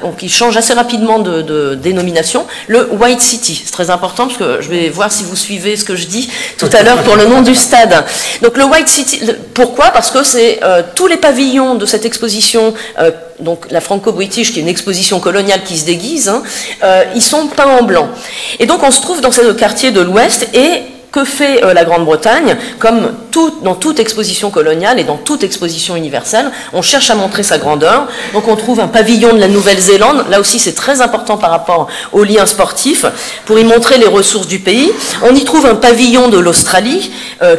donc il change assez rapidement de dénomination, le White City. C'est très important parce que je vais voir si vous suivez ce que je dis tout à l'heure pour le nom du stade. Donc le White City, pourquoi? Parce que c'est tous les pavillons de cette exposition, donc la Franco-British, qui est une exposition coloniale qui se déguise, ils sont peints en blanc. Et donc on se trouve dans ce quartier de l'Ouest, et que fait la Grande-Bretagne? Comme dans toute exposition coloniale et dans toute exposition universelle, on cherche à montrer sa grandeur. Donc on trouve un pavillon de la Nouvelle-Zélande, là aussi c'est très important par rapport aux liens sportifs, pour y montrer les ressources du pays. On y trouve un pavillon de l'Australie,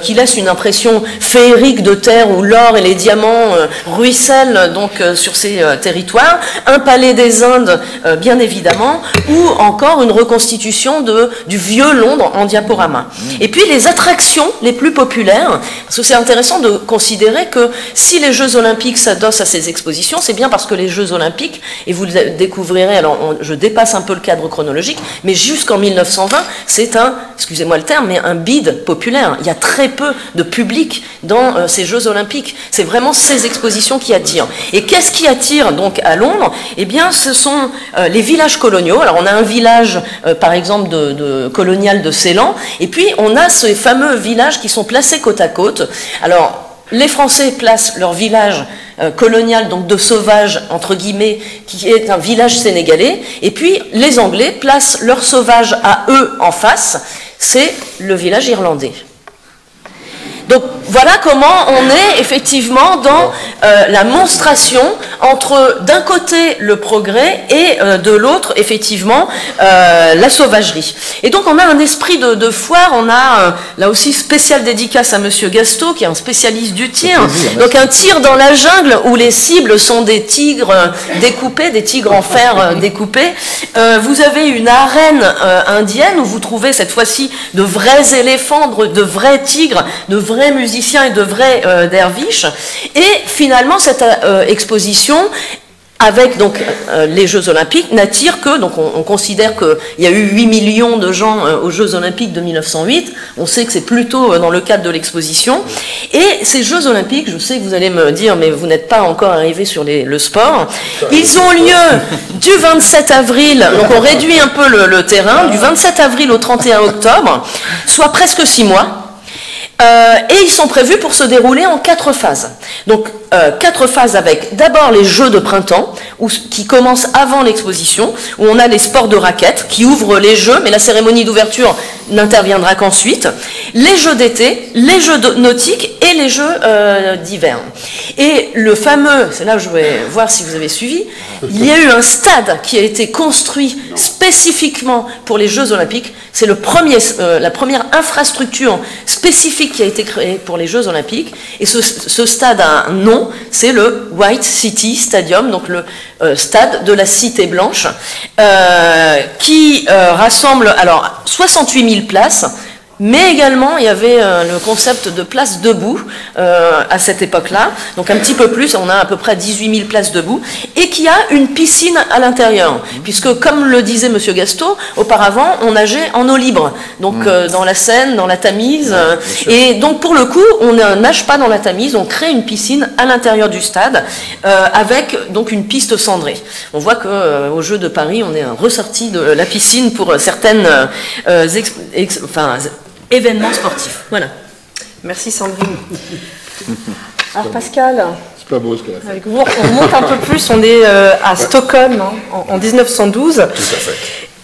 qui laisse une impression féerique de terre où l'or et les diamants ruissellent donc sur ces territoires. Un palais des Indes, bien évidemment, ou encore une reconstitution du vieux Londres en diaporama. Et puis les attractions les plus populaires, parce que c'est intéressant de considérer que si les Jeux Olympiques s'adossent à ces expositions, c'est bien parce que les Jeux Olympiques, et vous le découvrirez, alors je dépasse un peu le cadre chronologique, mais jusqu'en 1920, c'est excusez-moi le terme, mais un bide populaire. Il y a très peu de public dans ces Jeux Olympiques. C'est vraiment ces expositions qui attirent. Et qu'est-ce qui attire donc à Londres? Eh bien, ce sont les villages coloniaux. Alors on a un village, par exemple, colonial de Ceylan, et puis on a ces fameux villages qui sont placés côte à côte. Alors, les Français placent leur village colonial, donc de sauvage, entre guillemets, qui est un village sénégalais, et puis les Anglais placent leur sauvage à eux en face, c'est le village irlandais. Donc voilà comment on est effectivement dans la monstration entre d'un côté le progrès et de l'autre effectivement la sauvagerie. Et donc on a un esprit de foire, on a là aussi spéciale dédicace à Monsieur Gasto qui est un spécialiste du tir. Donc un tir dans la jungle où les cibles sont des tigres découpés, des tigres en fer découpés. Vous avez une arène indienne où vous trouvez cette fois-ci de vrais éléphants, de vrais tigres, de vrais musiciens et de vrais derviches. Et finalement, cette exposition, avec donc les Jeux Olympiques, n'attire que, donc on considère qu'il y a eu 8 millions de gens aux Jeux Olympiques de 1908, on sait que c'est plutôt dans le cadre de l'exposition, et ces Jeux Olympiques, je sais que vous allez me dire, mais vous n'êtes pas encore arrivé sur le sport, ils ont lieu du 27 avril, donc on réduit un peu le terrain, du 27 avril au 31 octobre, soit presque 6 mois, et ils sont prévus pour se dérouler en 4 phases. Donc, 4 phases avec d'abord les Jeux de printemps, qui commencent avant l'exposition, où on a les sports de raquettes qui ouvrent les Jeux, mais la cérémonie d'ouverture n'interviendra qu'ensuite, les Jeux d'été, les Jeux nautiques et les Jeux d'hiver. Et le fameux, c'est là où je vais voir si vous avez suivi, il y a eu un stade qui a été construit spécifiquement pour les Jeux olympiques. C'est la première infrastructure spécifique qui a été créée pour les Jeux olympiques. Et ce stade a un nom, c'est le White City Stadium, donc le stade de la Cité Blanche, qui rassemble alors 68 000 places. Mais également, il y avait le concept de place debout à cette époque-là, donc un petit peu plus, on a à peu près 18 000 places debout, et qui a une piscine à l'intérieur, puisque comme le disait M. Gastaud, auparavant, on nageait en eau libre, donc dans la Seine, dans la Tamise, et donc pour le coup, on ne nage pas dans la Tamise, on crée une piscine à l'intérieur du stade, avec donc une piste cendrée. On voit qu'au Jeux de Paris, on est ressorti de la piscine pour certaines événements sportifs. Voilà. Merci Sandrine. Alors Pascal, c'est pas beau ce qu'elle a fait. Avec vous, on monte un peu plus, on est à Stockholm en 1912. Tout à fait.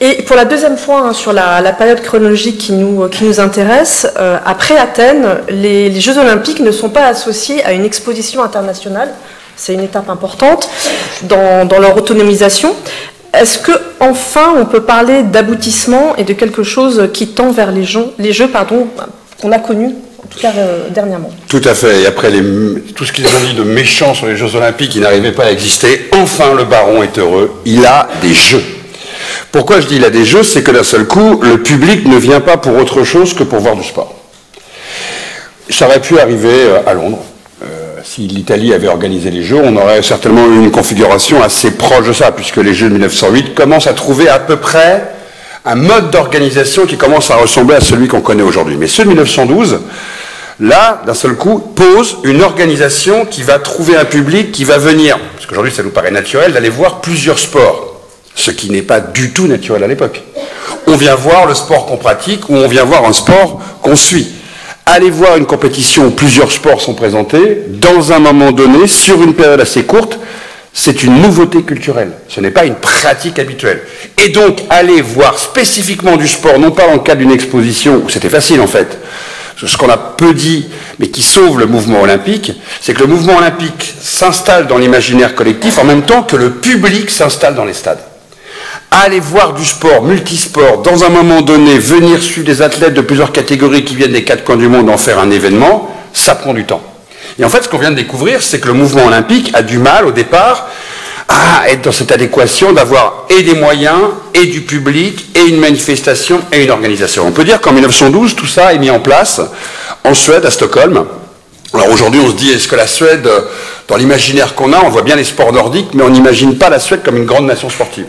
Et pour la deuxième fois, sur la période chronologique qui nous intéresse, après Athènes, les Jeux olympiques ne sont pas associés à une exposition internationale. C'est une étape importante dans leur autonomisation. Est-ce qu'enfin on peut parler d'aboutissement et de quelque chose qui tend vers les jeux qu'on a connus, en tout cas dernièrement? Tout à fait. Et après tout ce qu'ils ont dit de méchant sur les Jeux olympiques qui n'arrivaient pas à exister, enfin le baron est heureux, il a des jeux. Pourquoi je dis il a des jeux? C'est que d'un seul coup, le public ne vient pas pour autre chose que pour voir du sport. Ça aurait pu arriver à Londres. Si l'Italie avait organisé les Jeux, on aurait certainement eu une configuration assez proche de ça, puisque les Jeux de 1908 commencent à trouver à peu près un mode d'organisation qui commence à ressembler à celui qu'on connaît aujourd'hui. Mais ceux de 1912, là, d'un seul coup, pose une organisation qui va trouver un public qui va venir, parce qu'aujourd'hui ça nous paraît naturel, d'aller voir plusieurs sports, ce qui n'est pas du tout naturel à l'époque. On vient voir le sport qu'on pratique ou on vient voir un sport qu'on suit. Aller voir une compétition où plusieurs sports sont présentés, dans un moment donné, sur une période assez courte, c'est une nouveauté culturelle. Ce n'est pas une pratique habituelle. Et donc, aller voir spécifiquement du sport, non pas dans le cadre d'une exposition, où c'était facile en fait, ce qu'on a peu dit, mais qui sauve le mouvement olympique, c'est que le mouvement olympique s'installe dans l'imaginaire collectif en même temps que le public s'installe dans les stades. Aller voir du sport, multisport, dans un moment donné, venir suivre des athlètes de plusieurs catégories qui viennent des 4 coins du monde en faire un événement, ça prend du temps. Et en fait, ce qu'on vient de découvrir, c'est que le mouvement olympique a du mal, au départ, à être dans cette adéquation d'avoir et des moyens, et du public, et une manifestation, et une organisation. On peut dire qu'en 1912, tout ça est mis en place en Suède, à Stockholm. Alors aujourd'hui, on se dit, est-ce que la Suède, dans l'imaginaire qu'on a, on voit bien les sports nordiques, mais on n'imagine pas la Suède comme une grande nation sportive.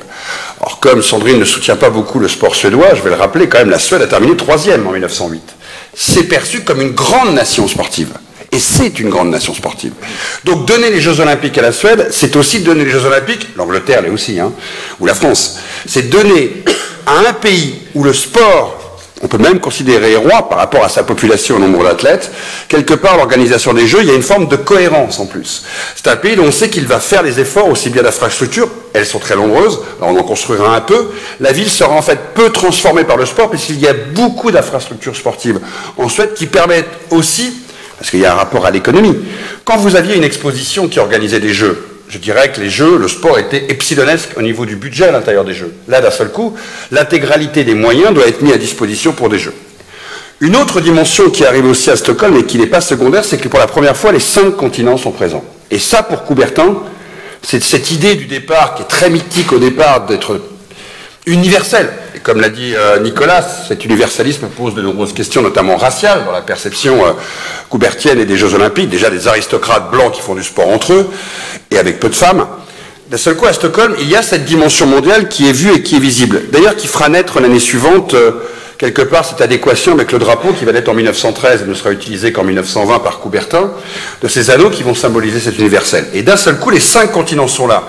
Alors comme Sandrine ne soutient pas beaucoup le sport suédois, je vais le rappeler, quand même, la Suède a terminé 3e en 1908. C'est perçu comme une grande nation sportive. Et c'est une grande nation sportive. Donc donner les Jeux Olympiques à la Suède, c'est aussi donner les Jeux Olympiques, l'Angleterre l'est aussi, ou la France, c'est donner à un pays où le sport, on peut même considérer roi par rapport à sa population et au nombre d'athlètes, quelque part l'organisation des Jeux, il y a une forme de cohérence en plus. C'est un pays dont on sait qu'il va faire les efforts aussi bien d'infrastructures, elles sont très nombreuses, alors on en construira un peu, la ville sera en fait peu transformée par le sport puisqu'il y a beaucoup d'infrastructures sportives en Suède qui permettent aussi, parce qu'il y a un rapport à l'économie, quand vous aviez une exposition qui organisait des Jeux, je dirais que les Jeux, le sport était epsilonesque au niveau du budget à l'intérieur des Jeux. Là, d'un seul coup, l'intégralité des moyens doit être mise à disposition pour des Jeux. Une autre dimension qui arrive aussi à Stockholm et qui n'est pas secondaire, c'est que pour la première fois, les 5 continents sont présents. Et ça, pour Coubertin, c'est cette idée du départ, qui est très mythique au départ, d'être universel. Et comme l'a dit Nicolas, cet universalisme pose de nombreuses questions, notamment raciales, dans la perception coubertienne et des Jeux Olympiques, déjà des aristocrates blancs qui font du sport entre eux, et avec peu de femmes. D'un seul coup, à Stockholm, il y a cette dimension mondiale qui est vue et qui est visible. D'ailleurs, qui fera naître l'année suivante, quelque part, cette adéquation avec le drapeau qui va naître en 1913 et ne sera utilisé qu'en 1920 par Coubertin, de ces anneaux qui vont symboliser cet universel. Et d'un seul coup, les 5 continents sont là.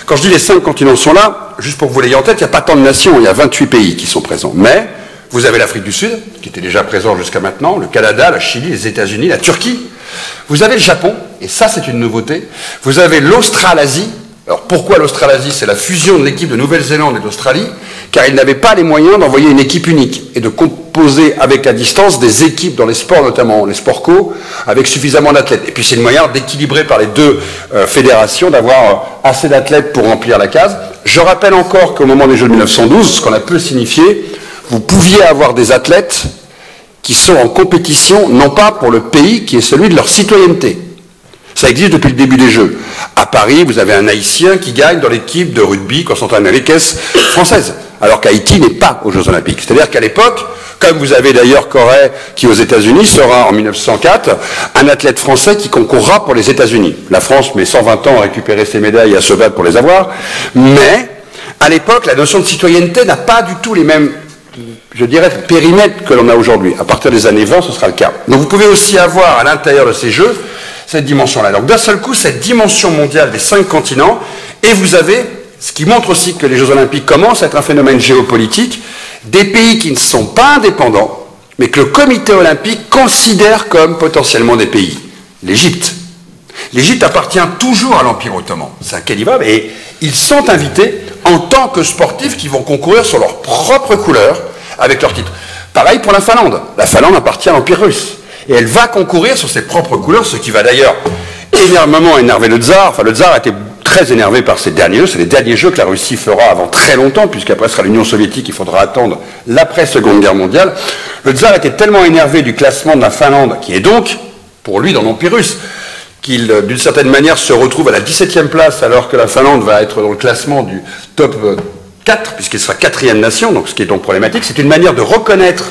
Quand je dis les 5 continents sont là, juste pour que vous l'ayez en tête, il n'y a pas tant de nations, il y a 28 pays qui sont présents. Mais vous avez l'Afrique du Sud, qui était déjà présent jusqu'à maintenant, le Canada, la Chili, les États-Unis, la Turquie. Vous avez le Japon, et ça c'est une nouveauté, vous avez l'Australasie. Alors pourquoi l'Australasie? C'est la fusion de l'équipe de Nouvelle-Zélande et d'Australie, car ils n'avaient pas les moyens d'envoyer une équipe unique et de composer avec la distance des équipes dans les sports, notamment les sports co, avec suffisamment d'athlètes. Et puis c'est une moyen d'équilibrer par les deux fédérations, d'avoir assez d'athlètes pour remplir la case. Je rappelle encore qu'au moment des Jeux de 1912, ce qu'on a peu signifié, vous pouviez avoir des athlètes qui sont en compétition, non pas pour le pays qui est celui de leur citoyenneté. Ça existe depuis le début des Jeux. À Paris, vous avez un Haïtien qui gagne dans l'équipe de rugby Concentra-Américaine française, alors qu'Haïti n'est pas aux Jeux Olympiques. C'est-à-dire qu'à l'époque, comme vous avez d'ailleurs Corée qui aux États-Unis sera en 1904 un athlète français qui concourra pour les États-Unis. La France met 120 ans à récupérer ses médailles et à se battre pour les avoir, mais à l'époque, la notion de citoyenneté n'a pas du tout les mêmes, je dirais, périmètres que l'on a aujourd'hui. À partir des années 20, ce sera le cas. Donc vous pouvez aussi avoir à l'intérieur de ces Jeux cette dimension-là. Donc d'un seul coup, cette dimension mondiale des 5 continents, et vous avez, ce qui montre aussi que les Jeux Olympiques commencent à être un phénomène géopolitique, des pays qui ne sont pas indépendants, mais que le comité olympique considère comme potentiellement des pays. L'Égypte. L'Égypte appartient toujours à l'Empire ottoman. C'est un calibre, et ils sont invités en tant que sportifs qui vont concourir sur leur propre couleur avec leur titre. Pareil pour la Finlande. La Finlande appartient à l'Empire russe. Et elle va concourir sur ses propres couleurs, ce qui va d'ailleurs énormément énerver le tsar. Enfin, le tsar a été très énervé par ces derniers jeux. C'est les derniers jeux que la Russie fera avant très longtemps, puisqu'après ce sera l'Union soviétique, il faudra attendre l'après-Seconde Guerre mondiale. Le tsar était tellement énervé du classement de la Finlande, qui est donc, pour lui, dans l'Empire russe, qu'il, d'une certaine manière, se retrouve à la 17e place, alors que la Finlande va être dans le classement du top 4, puisqu'il sera 4e nation, donc ce qui est donc problématique. C'est une manière de reconnaître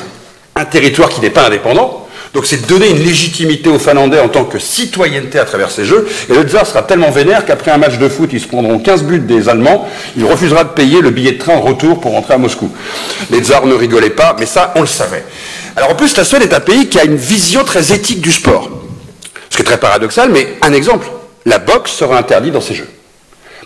un territoire qui n'est pas indépendant. Donc c'est de donner une légitimité aux Finlandais en tant que citoyenneté à travers ces Jeux. Et le tsar sera tellement vénère qu'après un match de foot, ils se prendront 15 buts des Allemands, il refusera de payer le billet de train en retour pour rentrer à Moscou. Les tsars ne rigolaient pas, mais ça, on le savait. Alors en plus, la Suède est un pays qui a une vision très éthique du sport. Ce qui est très paradoxal, mais un exemple, la boxe sera interdite dans ces Jeux.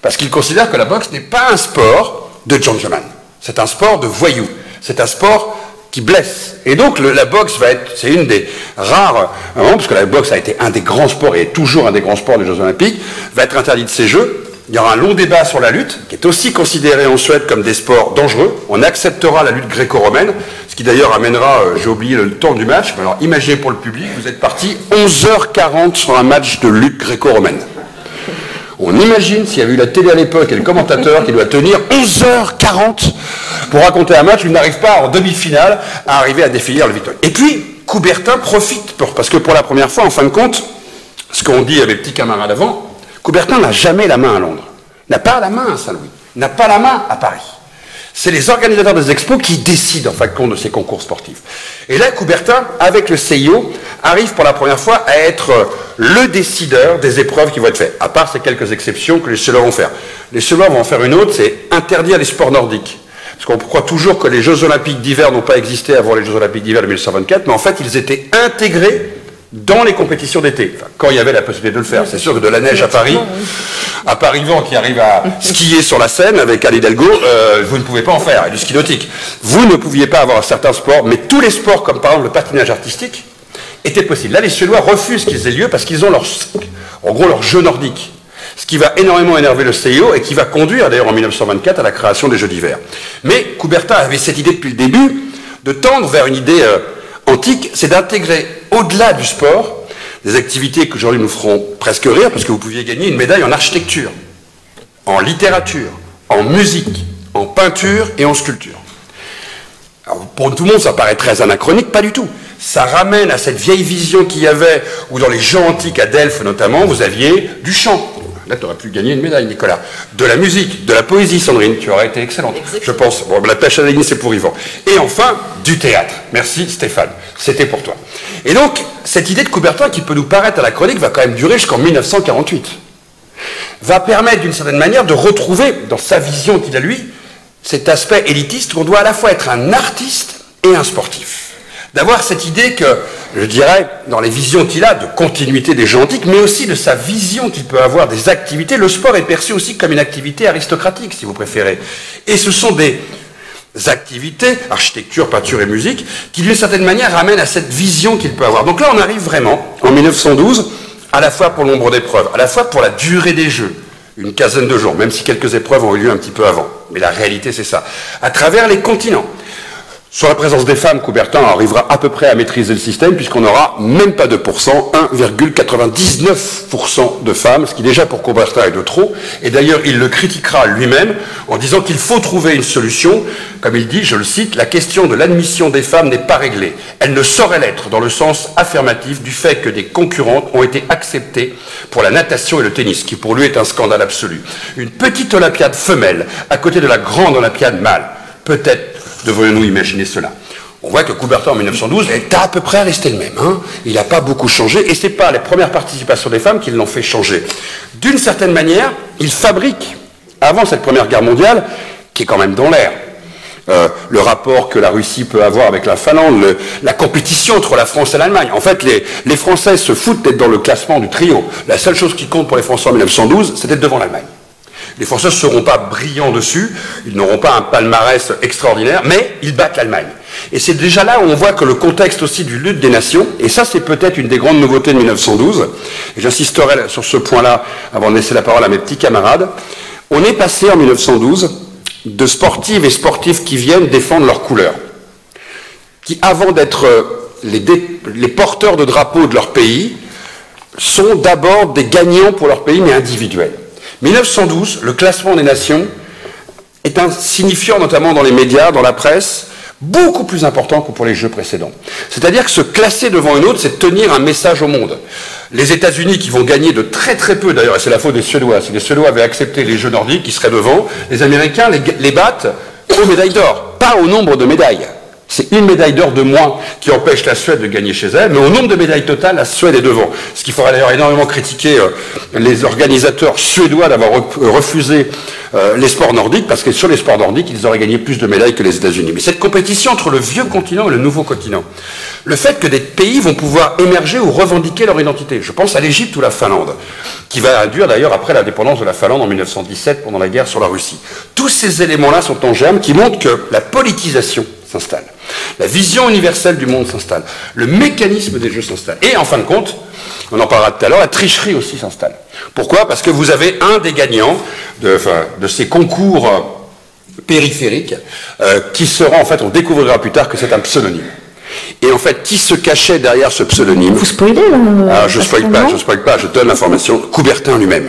Parce qu'ils considèrent que la boxe n'est pas un sport de gentleman. C'est un sport de voyous. C'est un sport qui blesse. Et donc la boxe va être, c'est une des rares, parce que la boxe a été un des grands sports et est toujours un des grands sports des Jeux Olympiques, va être interdite de ces Jeux. Il y aura un long débat sur la lutte, qui est aussi considéré en Suède comme des sports dangereux. On acceptera la lutte gréco-romaine, ce qui d'ailleurs amènera, j'ai oublié le temps du match, mais alors imaginez pour le public, vous êtes parti 11h40 sur un match de lutte gréco-romaine. On imagine s'il y avait eu la télé à l'époque et le commentateur qui doit tenir 11h40 pour raconter un match où il n'arrive pas en demi-finale à arriver à définir le victoire. Et puis, Coubertin profite, parce que pour la première fois, en fin de compte, ce qu'on dit à mes petits camarades avant, Coubertin n'a jamais la main à Londres, n'a pas la main à Saint-Louis, n'a pas la main à Paris. C'est les organisateurs des expos qui décident en fin de compte de ces concours sportifs. Et là, Coubertin, avec le CIO, arrive pour la première fois à être le décideur des épreuves qui vont être faites, à part ces quelques exceptions que les Suédois vont faire. Les Suédois vont en faire une autre, c'est interdire les sports nordiques. Parce qu'on croit toujours que les Jeux Olympiques d'hiver n'ont pas existé avant les Jeux Olympiques d'hiver de 1924, mais en fait, ils étaient intégrés dans les compétitions d'été, enfin, quand il y avait la possibilité de le faire. C'est sûr que de la neige à Paris Vent qui arrive à skier sur la Seine avec Anne Hidalgo, vous ne pouvez pas en faire, et du ski nautique. Vous ne pouviez pas avoir certains sports, mais tous les sports, comme par exemple le patinage artistique, étaient possibles. Là, les Suédois refusent qu'ils aient lieu parce qu'ils ont en gros leur jeu nordique. Ce qui va énormément énerver le CIO et qui va conduire d'ailleurs en 1924 à la création des Jeux d'hiver. Mais Coubertin avait cette idée depuis le début de tendre vers une idée antique, c'est d'intégrer au-delà du sport des activités que aujourd'hui nous feront presque rire parce que vous pouviez gagner une médaille en architecture, en littérature, en musique, en peinture et en sculpture. Alors, pour tout le monde, ça paraît très anachronique, pas du tout. Ça ramène à cette vieille vision qu'il y avait, où dans les jeux antiques à Delphes notamment, vous aviez du chant. Là, tu aurais pu gagner une médaille, Nicolas. De la musique, de la poésie, Sandrine, tu aurais été excellente. Exactement. Je pense. Bon, la pêche à la ligne, c'est pour Yvan. Et enfin, du théâtre. Merci, Stéphane. C'était pour toi. Et donc, cette idée de Coubertin, qui peut nous paraître anachronique, va quand même durer jusqu'en 1948. Va permettre, d'une certaine manière, de retrouver, dans sa vision qu'il a lui, cet aspect élitiste qu'on doit à la fois être un artiste et un sportif. D'avoir cette idée que, je dirais, dans les visions qu'il a de continuité des jeux antiques, mais aussi de sa vision qu'il peut avoir des activités, le sport est perçu aussi comme une activité aristocratique, si vous préférez. Et ce sont des activités, architecture, peinture et musique, qui d'une certaine manière ramènent à cette vision qu'il peut avoir. Donc là, on arrive vraiment, en 1912, à la fois pour le nombre d'épreuves, à la fois pour la durée des Jeux, une quinzaine de jours, même si quelques épreuves ont eu lieu un petit peu avant. Mais la réalité, c'est ça. À travers les continents. Sur la présence des femmes, Coubertin arrivera à peu près à maîtriser le système, puisqu'on n'aura même pas 2%, 1,99% de femmes, ce qui déjà pour Coubertin est de trop. Et d'ailleurs, il le critiquera lui-même en disant qu'il faut trouver une solution. Comme il dit, je le cite, la question de l'admission des femmes n'est pas réglée. Elle ne saurait l'être dans le sens affirmatif du fait que des concurrentes ont été acceptées pour la natation et le tennis, qui pour lui est un scandale absolu. Une petite Olympiade femelle à côté de la grande Olympiade mâle. Peut-être devrions-nous imaginer cela. On voit que Coubertin en 1912 est à peu près resté le même. Hein. Il n'a pas beaucoup changé, et ce n'est pas les premières participations des femmes qui l'ont fait changer. D'une certaine manière, il fabrique, avant cette Première Guerre mondiale, qui est quand même dans l'air, le rapport que la Russie peut avoir avec la Finlande, la compétition entre la France et l'Allemagne. En fait, les Français se foutent d'être dans le classement du trio. La seule chose qui compte pour les Français en 1912, c'est d'être devant l'Allemagne. Les Français ne seront pas brillants dessus, ils n'auront pas un palmarès extraordinaire, mais ils battent l'Allemagne. Et c'est déjà là où on voit que le contexte aussi du lutte des nations, et ça c'est peut-être une des grandes nouveautés de 1912, et j'insisterai sur ce point-là avant de laisser la parole à mes petits camarades, on est passé en 1912 de sportives et sportifs qui viennent défendre leurs couleurs, qui avant d'être les porteurs de drapeaux de leur pays, sont d'abord des gagnants pour leur pays, mais individuels. 1912, le classement des nations est un signifiant, notamment dans les médias, dans la presse, beaucoup plus important que pour les Jeux précédents. C'est-à-dire que se classer devant une autre, c'est tenir un message au monde. Les États-Unis, qui vont gagner de très très peu, d'ailleurs, et c'est la faute des Suédois, si les Suédois avaient accepté les Jeux nordiques, ils seraient devant, les Américains les battent aux médailles d'or, pas au nombre de médailles. C'est une médaille d'or de moins qui empêche la Suède de gagner chez elle, mais au nombre de médailles totales, la Suède est devant. Ce qui fera d'ailleurs énormément critiquer les organisateurs suédois d'avoir refusé les sports nordiques, parce que sur les sports nordiques, ils auraient gagné plus de médailles que les États-Unis. Mais cette compétition entre le vieux continent et le nouveau continent, le fait que des pays vont pouvoir émerger ou revendiquer leur identité, je pense à l'Égypte ou la Finlande, qui va induire d'ailleurs après l'indépendance de la Finlande en 1917 pendant la guerre sur la Russie. Tous ces éléments-là sont en germe qui montrent que la politisation s'installe. La vision universelle du monde s'installe. Le mécanisme des jeux s'installe. Et en fin de compte, on en parlera tout à l'heure, la tricherie aussi s'installe. Pourquoi? Parce que vous avez un des gagnants de ces concours périphériques qui sera, en fait, on découvrira plus tard que c'est un pseudonyme. Et en fait, qui se cachait derrière ce pseudonyme? Vous spoilez là? Ah, je spoil pas, je donne l'information. Coubertin lui-même.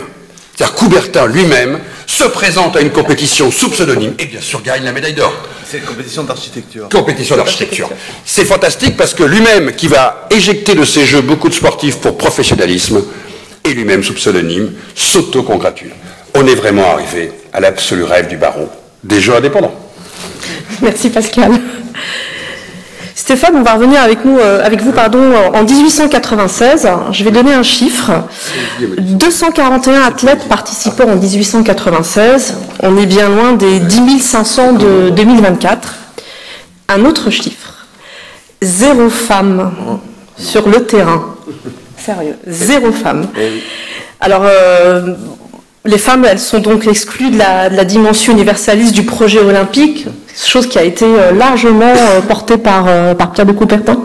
C'est-à-dire Coubertin lui-même se présente à une compétition sous pseudonyme et bien sûr gagne la médaille d'or. C'est une compétition d'architecture. Compétition d'architecture. C'est fantastique parce que lui-même, qui va éjecter de ses jeux beaucoup de sportifs pour professionnalisme, et lui-même sous pseudonyme, s'auto-congratule. On est vraiment arrivé à l'absolu rêve du baron des jeux indépendants. Merci Pascal. Stéphane, on va revenir avec vous en 1896. Je vais donner un chiffre. 241 athlètes participants en 1896. On est bien loin des 10 500 de 2024. Un autre chiffre. 0 femme sur le terrain. Sérieux, 0 femme. Alors, les femmes, elles sont donc exclues de la dimension universaliste du projet olympique, chose qui a été largement portée par Pierre de Coubertin.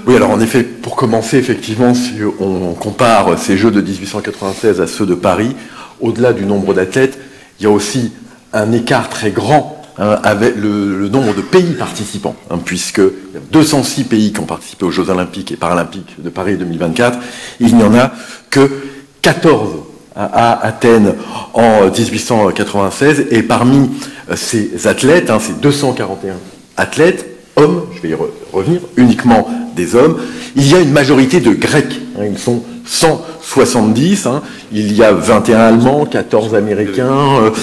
Oui, alors en effet, pour commencer, effectivement, si on compare ces Jeux de 1896 à ceux de Paris, au-delà du nombre d'athlètes, il y a aussi un écart très grand avec le nombre de pays participants, puisque il y a 206 pays qui ont participé aux Jeux olympiques et paralympiques de Paris 2024, il n'y en a que 14 à Athènes en 1896, et parmi ces athlètes, ces 241 athlètes, hommes, je vais y revenir, uniquement des hommes, il y a une majorité de Grecs, ils sont 170, il y a 21 Allemands, 14 Américains,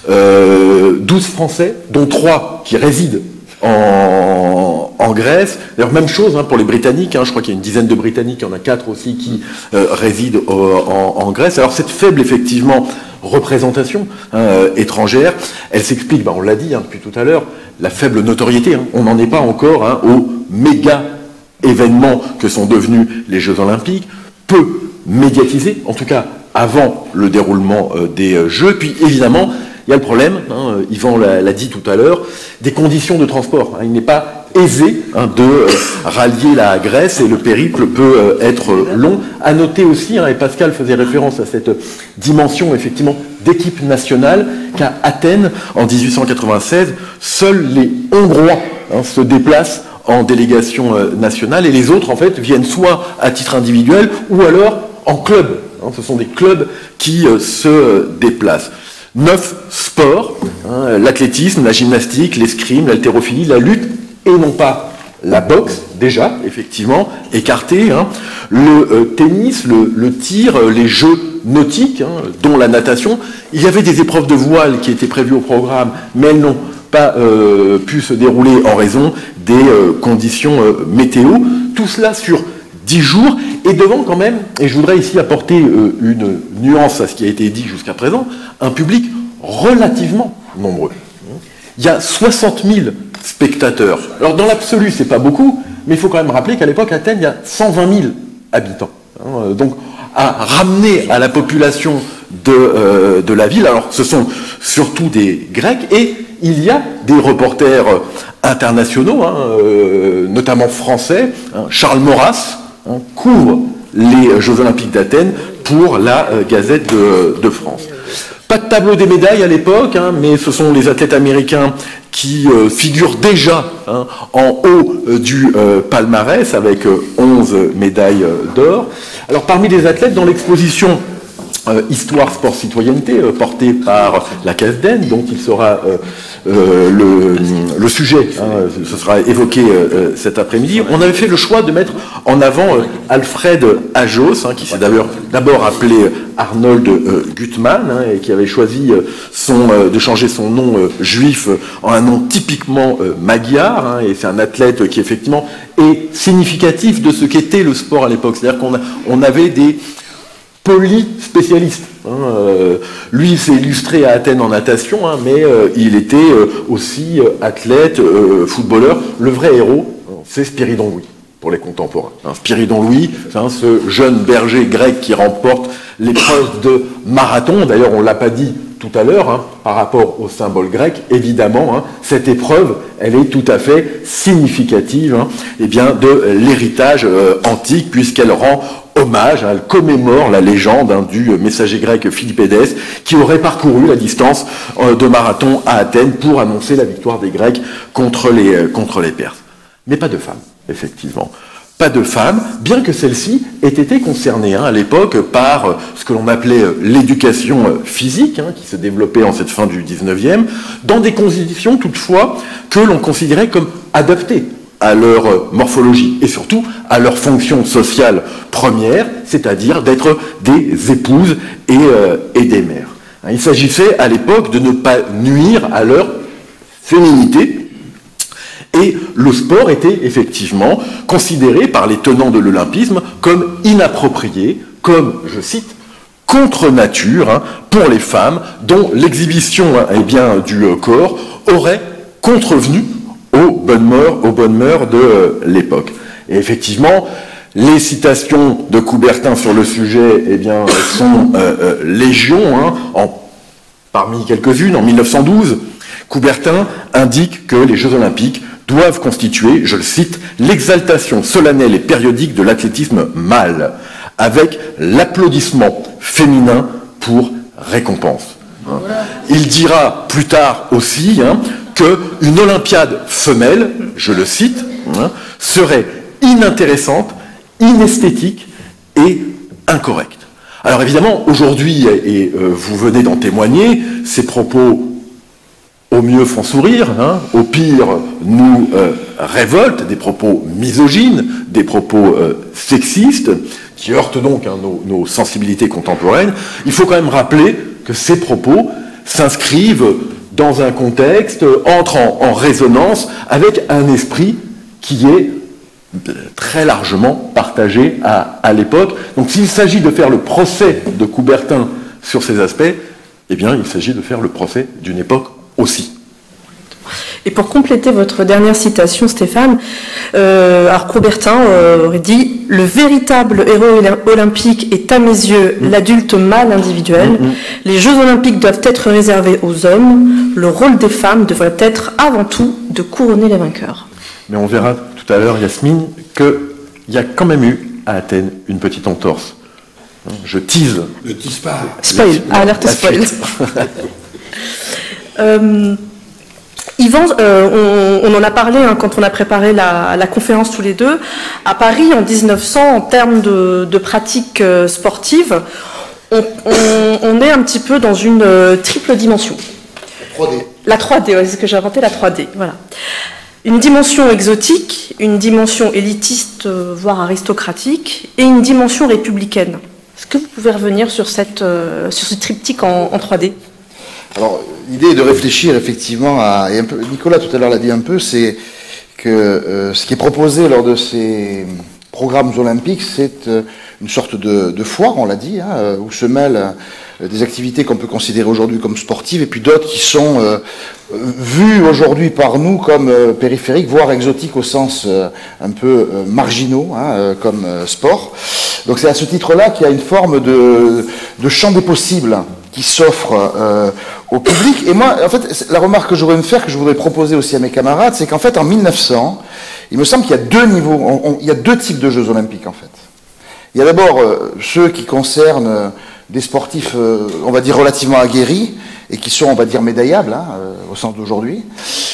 12 Français, dont 3 qui résident en Grèce. D'ailleurs, même chose pour les Britanniques, je crois qu'il y a une dizaine de Britanniques, il y en a 4 aussi qui résident en Grèce. Alors cette faible, effectivement, représentation étrangère, elle s'explique, on l'a dit depuis tout à l'heure, la faible notoriété. On n'en est pas encore aux méga événements que sont devenus les Jeux Olympiques, peu médiatisés, en tout cas avant le déroulement des Jeux. Puis évidemment, il y a le problème, Yvan l'a dit tout à l'heure, des conditions de transport. Il n'est pas aisé de rallier la Grèce, et le périple peut être long. À noter aussi, et Pascal faisait référence à cette dimension effectivement d'équipe nationale, qu'à Athènes, en 1896, seuls les Hongrois se déplacent en délégation nationale, et les autres en fait viennent soit à titre individuel ou alors en club. Ce sont des clubs qui se déplacent. 9 sports, l'athlétisme, la gymnastique, l'escrime, l'haltérophilie, la lutte, et non pas la boxe, déjà, effectivement, écarté, le tennis, le tir, les jeux nautiques, dont la natation. Il y avait des épreuves de voile qui étaient prévues au programme, mais elles n'ont pas pu se dérouler en raison des conditions météo. Tout cela sur 10 jours, et devant quand même, et je voudrais ici apporter une nuance à ce qui a été dit jusqu'à présent, un public relativement nombreux. Il y a 60 000 spectateurs. Alors dans l'absolu, c'est pas beaucoup, mais il faut quand même rappeler qu'à l'époque, à Athènes, il y a 120 000 habitants. Donc à ramener à la population de la ville, alors ce sont surtout des Grecs, et il y a des reporters internationaux, notamment français. Charles Maurras couvre les Jeux Olympiques d'Athènes pour la Gazette de France. Pas de tableau des médailles à l'époque, mais ce sont les athlètes américains qui figurent déjà en haut du palmarès avec 11 médailles d'or. Alors parmi les athlètes dans l'exposition Histoire, Sport, Citoyenneté, portée par la CASDEN, dont il sera le sujet, ce sera évoqué cet après-midi. On avait fait le choix de mettre en avant Alfred Ajos, qui s'est d'abord appelé Arnold Gutmann, et qui avait choisi de changer son nom juif en un nom typiquement magyar, et c'est un athlète qui effectivement est significatif de ce qu'était le sport à l'époque. C'est-à-dire qu'on avait des polyspécialiste. Lui s'est illustré à Athènes en natation, mais il était aussi athlète, footballeur. Le vrai héros, c'est Spyridon Louis, pour les contemporains. Spyridon Louis, ce jeune berger grec qui remporte l'épreuve de marathon. D'ailleurs, on ne l'a pas dit tout à l'heure, par rapport au symbole grec, évidemment, cette épreuve, elle est tout à fait significative de l'héritage antique, puisqu'elle rend hommage, elle commémore la légende du messager grec Philippédès, qui aurait parcouru la distance de marathon à Athènes pour annoncer la victoire des Grecs contre les Perses. Mais pas de femmes, effectivement. Pas de femmes, bien que celles-ci aient été concernées à l'époque par ce que l'on appelait l'éducation physique, qui se développait en cette fin du 19e, dans des conditions toutefois que l'on considérait comme adaptées à leur morphologie et surtout à leur fonction sociale première, c'est-à-dire d'être des épouses et des mères. Il s'agissait à l'époque de ne pas nuire à leur féminité. Et le sport était effectivement considéré par les tenants de l'olympisme comme inapproprié, comme, je cite, contre nature pour les femmes dont l'exhibition du corps aurait contrevenu aux bonnes mœurs de l'époque. Et effectivement, les citations de Coubertin sur le sujet sont légion. Parmi quelques-unes, en 1912, Coubertin indique que les Jeux Olympiques doivent constituer, je le cite, l'exaltation solennelle et périodique de l'athlétisme mâle, avec l'applaudissement féminin pour récompense. Il dira plus tard aussi qu'une Olympiade femelle, je le cite, serait inintéressante, inesthétique et incorrecte. Alors évidemment, aujourd'hui, et vous venez d'en témoigner, ces propos au mieux font sourire, au pire nous révoltent, des propos misogynes, des propos sexistes, qui heurtent donc nos sensibilités contemporaines. Il faut quand même rappeler que ces propos s'inscrivent dans un contexte, entrent en résonance avec un esprit qui est très largement partagé à l'époque. Donc s'il s'agit de faire le procès de Coubertin sur ces aspects, il s'agit de faire le procès d'une époque aussi. Et pour compléter votre dernière citation, Stéphane, alors Coubertin aurait dit « Le véritable héros olympique est à mes yeux l'adulte mâle individuel. Les Jeux olympiques doivent être réservés aux hommes. Le rôle des femmes devrait être avant tout de couronner les vainqueurs. » Mais on verra tout à l'heure, Yasmine, qu'il y a quand même eu à Athènes une petite entorse. Je tease. Ne tease pas. Spoil, alerte spoil. Yvan, on en a parlé quand on a préparé la conférence tous les deux. À Paris, en 1900, en termes de pratiques sportives, on est un petit peu dans une triple dimension. 3D. La 3D, ouais, c'est ce que j'ai inventé, la 3D, voilà. Une dimension exotique, une dimension élitiste, voire aristocratique, et une dimension républicaine. Est-ce que vous pouvez revenir sur ce triptyque en 3D ? Alors, l'idée est de réfléchir effectivement à, et un peu, Nicolas tout à l'heure l'a dit un peu, c'est que ce qui est proposé lors de ces programmes olympiques, c'est une sorte de foire, on l'a dit, hein, où se mêlent des activités qu'on peut considérer aujourd'hui comme sportives et puis d'autres qui sont vues aujourd'hui par nous comme périphériques, voire exotiques au sens un peu marginaux, hein, comme sport. Donc c'est à ce titre-là qu'il y a une forme de champ des possibles qui s'offre au public. Et moi, en fait, la remarque que je voudrais me faire, que je voudrais proposer aussi à mes camarades, c'est qu'en fait, en 1900, il me semble qu'il y a deux niveaux, il y a deux types de Jeux olympiques, en fait. Il y a d'abord ceux qui concernent des sportifs, on va dire, relativement aguerris, et qui sont, on va dire, médaillables, hein, au sens d'aujourd'hui.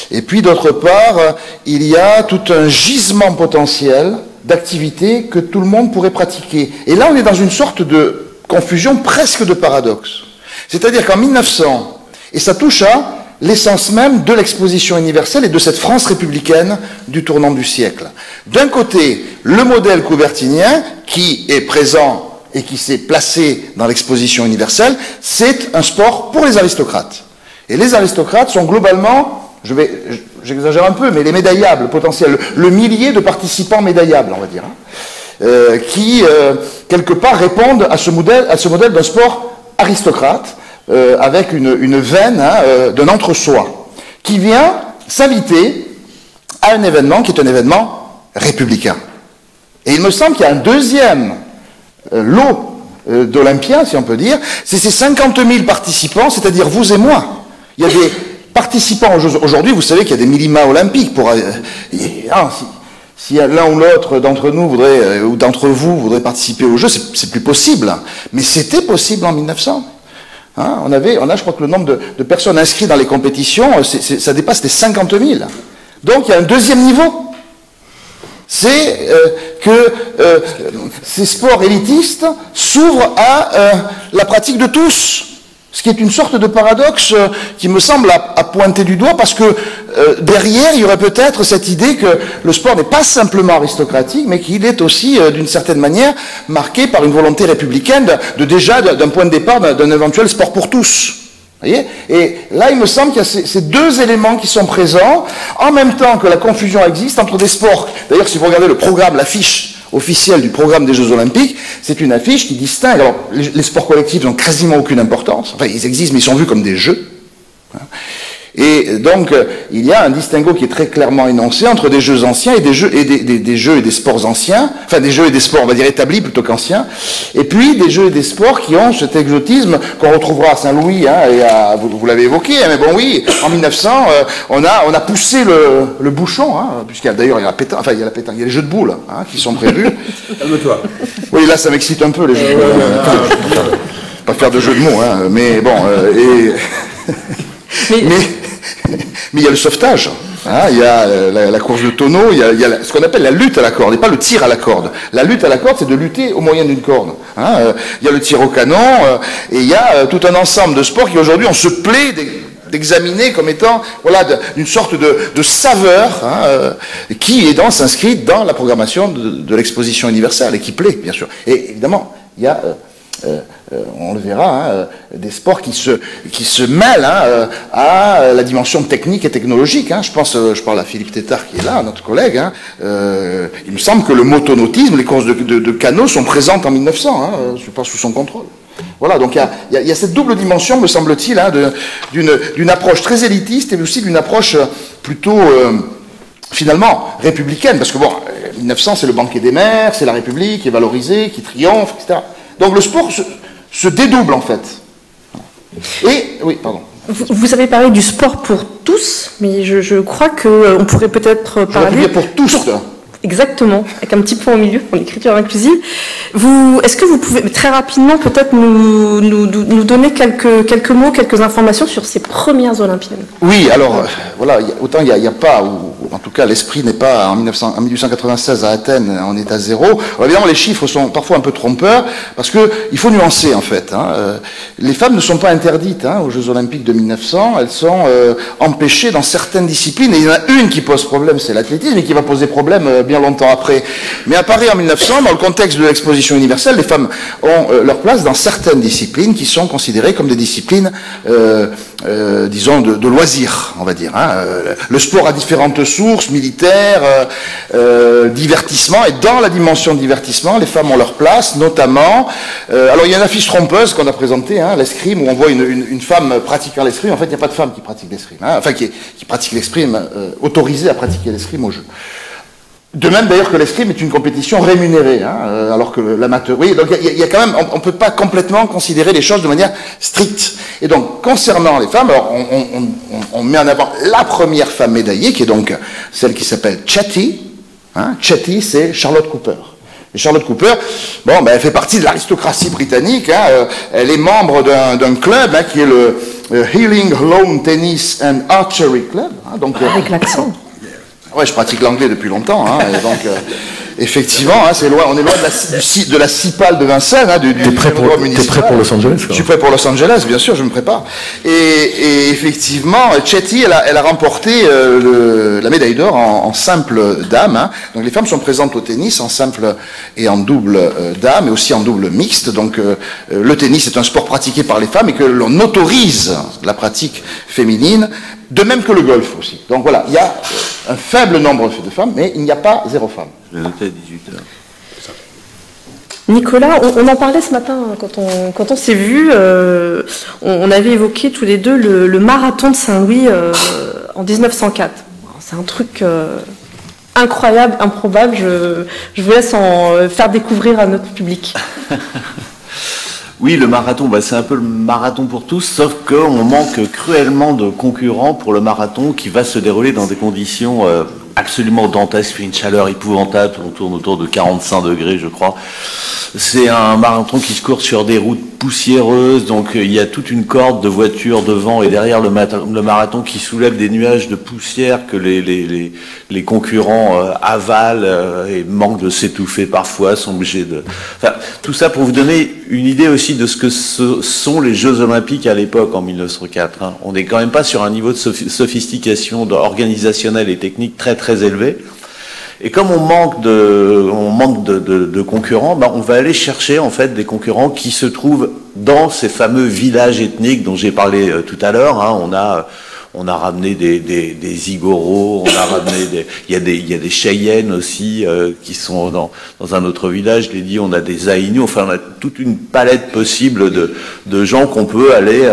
Et puis, d'autre part, il y a tout un gisement potentiel d'activités que tout le monde pourrait pratiquer. Et là, on est dans une sorte de confusion, presque de paradoxe. C'est-à-dire qu'en 1900, et ça touche à l'essence même de l'exposition universelle et de cette France républicaine du tournant du siècle. D'un côté, le modèle coubertinien, qui est présent et qui s'est placé dans l'exposition universelle, c'est un sport pour les aristocrates. Et les aristocrates sont globalement, j'exagère un peu, mais les médaillables potentiels, le millier de participants médaillables, on va dire, hein, qui, quelque part, répondent à ce modèle d'un sport aristocrate, avec une veine, hein, d'un entre-soi, qui vient s'inviter à un événement qui est un événement républicain. Et il me semble qu'il y a un deuxième lot d'Olympiens, si on peut dire, c'est ces 50 000 participants, c'est-à-dire vous et moi. Il y a des participants aux Jeux. Aujourd'hui, vous savez qu'il y a des minima olympiques pour... Si l'un ou l'autre d'entre nous voudrait, ou d'entre vous voudrait participer aux Jeux, c'est plus possible. Mais c'était possible en 1900. Hein, on a, je crois que le nombre de personnes inscrites dans les compétitions, ça dépasse les 50 000. Donc il y a un deuxième niveau. C'est que ces sports élitistes s'ouvrent à la pratique de tous. Ce qui est une sorte de paradoxe qui me semble à pointer du doigt, parce que derrière, il y aurait peut-être cette idée que le sport n'est pas simplement aristocratique, mais qu'il est aussi, d'une certaine manière, marqué par une volonté républicaine d'un point de départ d'un éventuel sport pour tous. Vous voyez ? Et là, il me semble qu'il y a ces deux éléments qui sont présents, en même temps que la confusion existe entre des sports. D'ailleurs, si vous regardez le programme, l'affiche officielle du programme des Jeux Olympiques, c'est une affiche qui distingue. Alors, les sports collectifs n'ont quasiment aucune importance. Enfin, ils existent, mais ils sont vus comme des jeux. Et donc, il y a un distinguo qui est très clairement énoncé entre des jeux anciens et des jeux et des sports anciens, enfin des jeux et des sports, on va dire établis plutôt qu'anciens, et puis des jeux et des sports qui ont cet exotisme qu'on retrouvera à Saint-Louis, hein, et vous l'avez évoqué, hein, mais bon oui, en 1900, on a poussé le bouchon, hein, puisqu'il y a d'ailleurs il y a les jeux de boules, hein, qui sont prévus. Calme-toi. Oui, là ça m'excite un peu les jeux de boules. Pas faire de jeux de mots, hein, mais bon, mais il y a le sauvetage, hein, il y a la course de tonneau, il y a ce qu'on appelle la lutte à la corde, et pas le tir à la corde. La lutte à la corde, c'est de lutter au moyen d'une corde. Hein, il y a le tir au canon, et il y a tout un ensemble de sports qui aujourd'hui on se plaît d'examiner comme étant une sorte de saveur, hein, qui s'inscrit dans la programmation de l'exposition universelle et qui plaît, bien sûr. Et évidemment, il y a... on le verra, hein, des sports qui se mêlent, hein, à la dimension technique et technologique. Hein. Je parle à Philippe Tétard qui est là, notre collègue. Hein. Il me semble que le motonautisme, les courses de canot sont présentes en 1900, hein, je pense sous son contrôle. Voilà, donc il y a cette double dimension, me semble-t-il, hein, d'une approche très élitiste et aussi d'une approche plutôt finalement républicaine, parce que bon, 1900 c'est le banquet des mers, c'est la République qui est valorisée, qui triomphe, etc. Donc le sport se dédouble en fait. Et, oui, pardon. Vous avez parlé du sport pour tous, mais je crois qu'on pourrait peut-être parler... Je pour tous, là. Exactement, avec un petit point au milieu pour l'écriture inclusive. Est-ce que vous pouvez très rapidement peut-être nous donner quelques mots, quelques informations sur ces premières Olympiades? Oui, alors voilà, autant il n'y a pas, ou en tout cas l'esprit n'est pas en 1896 à Athènes, on est à zéro. Alors, évidemment, les chiffres sont parfois un peu trompeurs parce que il faut nuancer en fait. Les femmes ne sont pas interdites aux Jeux Olympiques de 1900, elles sont empêchées dans certaines disciplines. Et il y en a une qui pose problème, c'est l'athlétisme, et qui va poser problème bien longtemps après. Mais à Paris en 1900, dans le contexte de l'exposition universelle, les femmes ont leur place dans certaines disciplines qui sont considérées comme des disciplines, disons, de loisirs, on va dire. Le sport a différentes sources, militaires, divertissement, et dans la dimension divertissement, les femmes ont leur place, notamment... alors il y a une affiche trompeuse qu'on a présentée, l'escrime, où on voit une femme pratiquant l'escrime. En fait, il n'y a pas de femme qui pratique l'escrime, enfin qui pratique l'escrime, autorisée à pratiquer l'escrime au jeu. De même d'ailleurs que l'escrime est une compétition rémunérée, alors que l'amateur... Oui, donc il y a quand même... On ne peut pas complètement considérer les choses de manière stricte. Et donc, concernant les femmes, alors on met en avant la première femme médaillée, qui est donc celle qui s'appelle Chetty. Chetty, c'est Charlotte Cooper. Et Charlotte Cooper, elle fait partie de l'aristocratie britannique. Elle est membre d'un club qui est le Healing Lawn Tennis and Archery Club. Avec l'accent. Ouais, je pratique l'anglais depuis longtemps, et donc effectivement, c'est loin, on est loin de la CIPAL de Vincennes, T'es prêt pour Los Angeles, quoi. Je suis prêt pour Los Angeles, bien sûr, je me prépare. Et effectivement, Chetty, elle a remporté la médaille d'or en simple dame. Donc les femmes sont présentes au tennis en simple et en double dame, et aussi en double mixte. Donc le tennis est un sport pratiqué par les femmes et que l'on autorise la pratique féminine. De même que le golf aussi. Donc voilà, il y a un faible nombre de femmes, mais il n'y a pas 0 femme. Je l'ai noté à 18h. Nicolas, on en parlait ce matin quand on s'est vus. On avait évoqué tous les deux le marathon de Saint-Louis en 1904. C'est un truc incroyable, improbable. Je vous laisse en faire découvrir à notre public. Oui, le marathon, c'est un peu le marathon pour tous, sauf qu'on manque cruellement de concurrents pour le marathon qui va se dérouler dans des conditions absolument dantesques. Il fait une chaleur épouvantable, on tourne autour de 45 degrés, je crois. C'est un marathon qui se court sur des routes poussiéreuses, donc il y a toute une corde de voitures devant et derrière le marathon qui soulève des nuages de poussière que les concurrents avalent et manquent de s'étouffer parfois, sont obligés de... Enfin, tout ça pour vous donner une idée aussi de ce que sont les Jeux Olympiques à l'époque, en 1904. On n'est quand même pas sur un niveau de sophistication organisationnelle et technique très très élevé. Et comme on manque de concurrents, on va aller chercher en fait des concurrents qui se trouvent dans ces fameux villages ethniques dont j'ai parlé tout à l'heure. On a ramené des Igorot, on a ramené il y a des Cheyennes aussi qui sont dans un autre village. Je l'ai dit, on a des Aïnous. Enfin, on a toute une palette possible de gens qu'on peut aller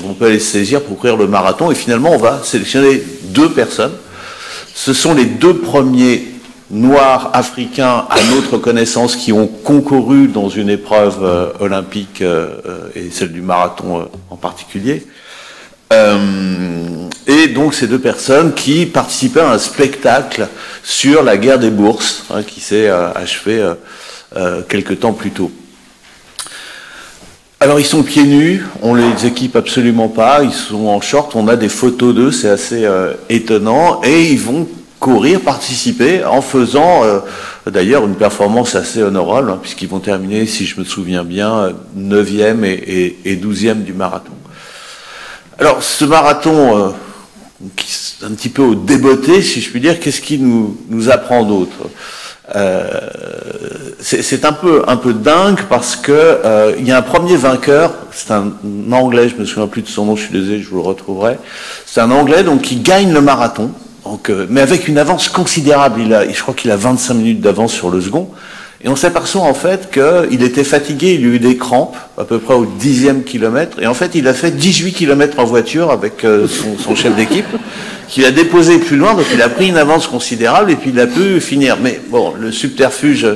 on peut aller saisir pour courir le marathon. Et finalement, on va sélectionner 2 personnes. Ce sont les 2 premiers Noirs africains, à notre connaissance, qui ont concouru dans une épreuve olympique, et celle du marathon en particulier. Et donc ces 2 personnes qui participaient à un spectacle sur la guerre des bourses, qui s'est achevé quelque temps plus tôt. Alors ils sont pieds nus, on les équipe absolument pas, ils sont en short, on a des photos d'eux, c'est assez étonnant, et ils vont courir, participer, en faisant d'ailleurs une performance assez honorable, puisqu'ils vont terminer, si je me souviens bien, 9e et 12e du marathon. Alors ce marathon, qui est un petit peu au débeauté, si je puis dire, qu'est-ce qui nous apprend d'autre ? C'est un peu dingue parce que il y a un premier vainqueur, c'est un Anglais, je me souviens plus de son nom, je suis désolé, je vous le retrouverai. C'est un Anglais donc qui gagne le marathon, donc mais avec une avance considérable. Je crois qu'il a 25 minutes d'avance sur le second. Et on s'aperçoit en fait qu'il était fatigué, il a eu des crampes à peu près au 10e kilomètre. Et en fait, il a fait 18 kilomètres en voiture avec son chef d'équipe, qu'il a déposé plus loin, donc il a pris une avance considérable et puis il a pu finir. Mais bon, le subterfuge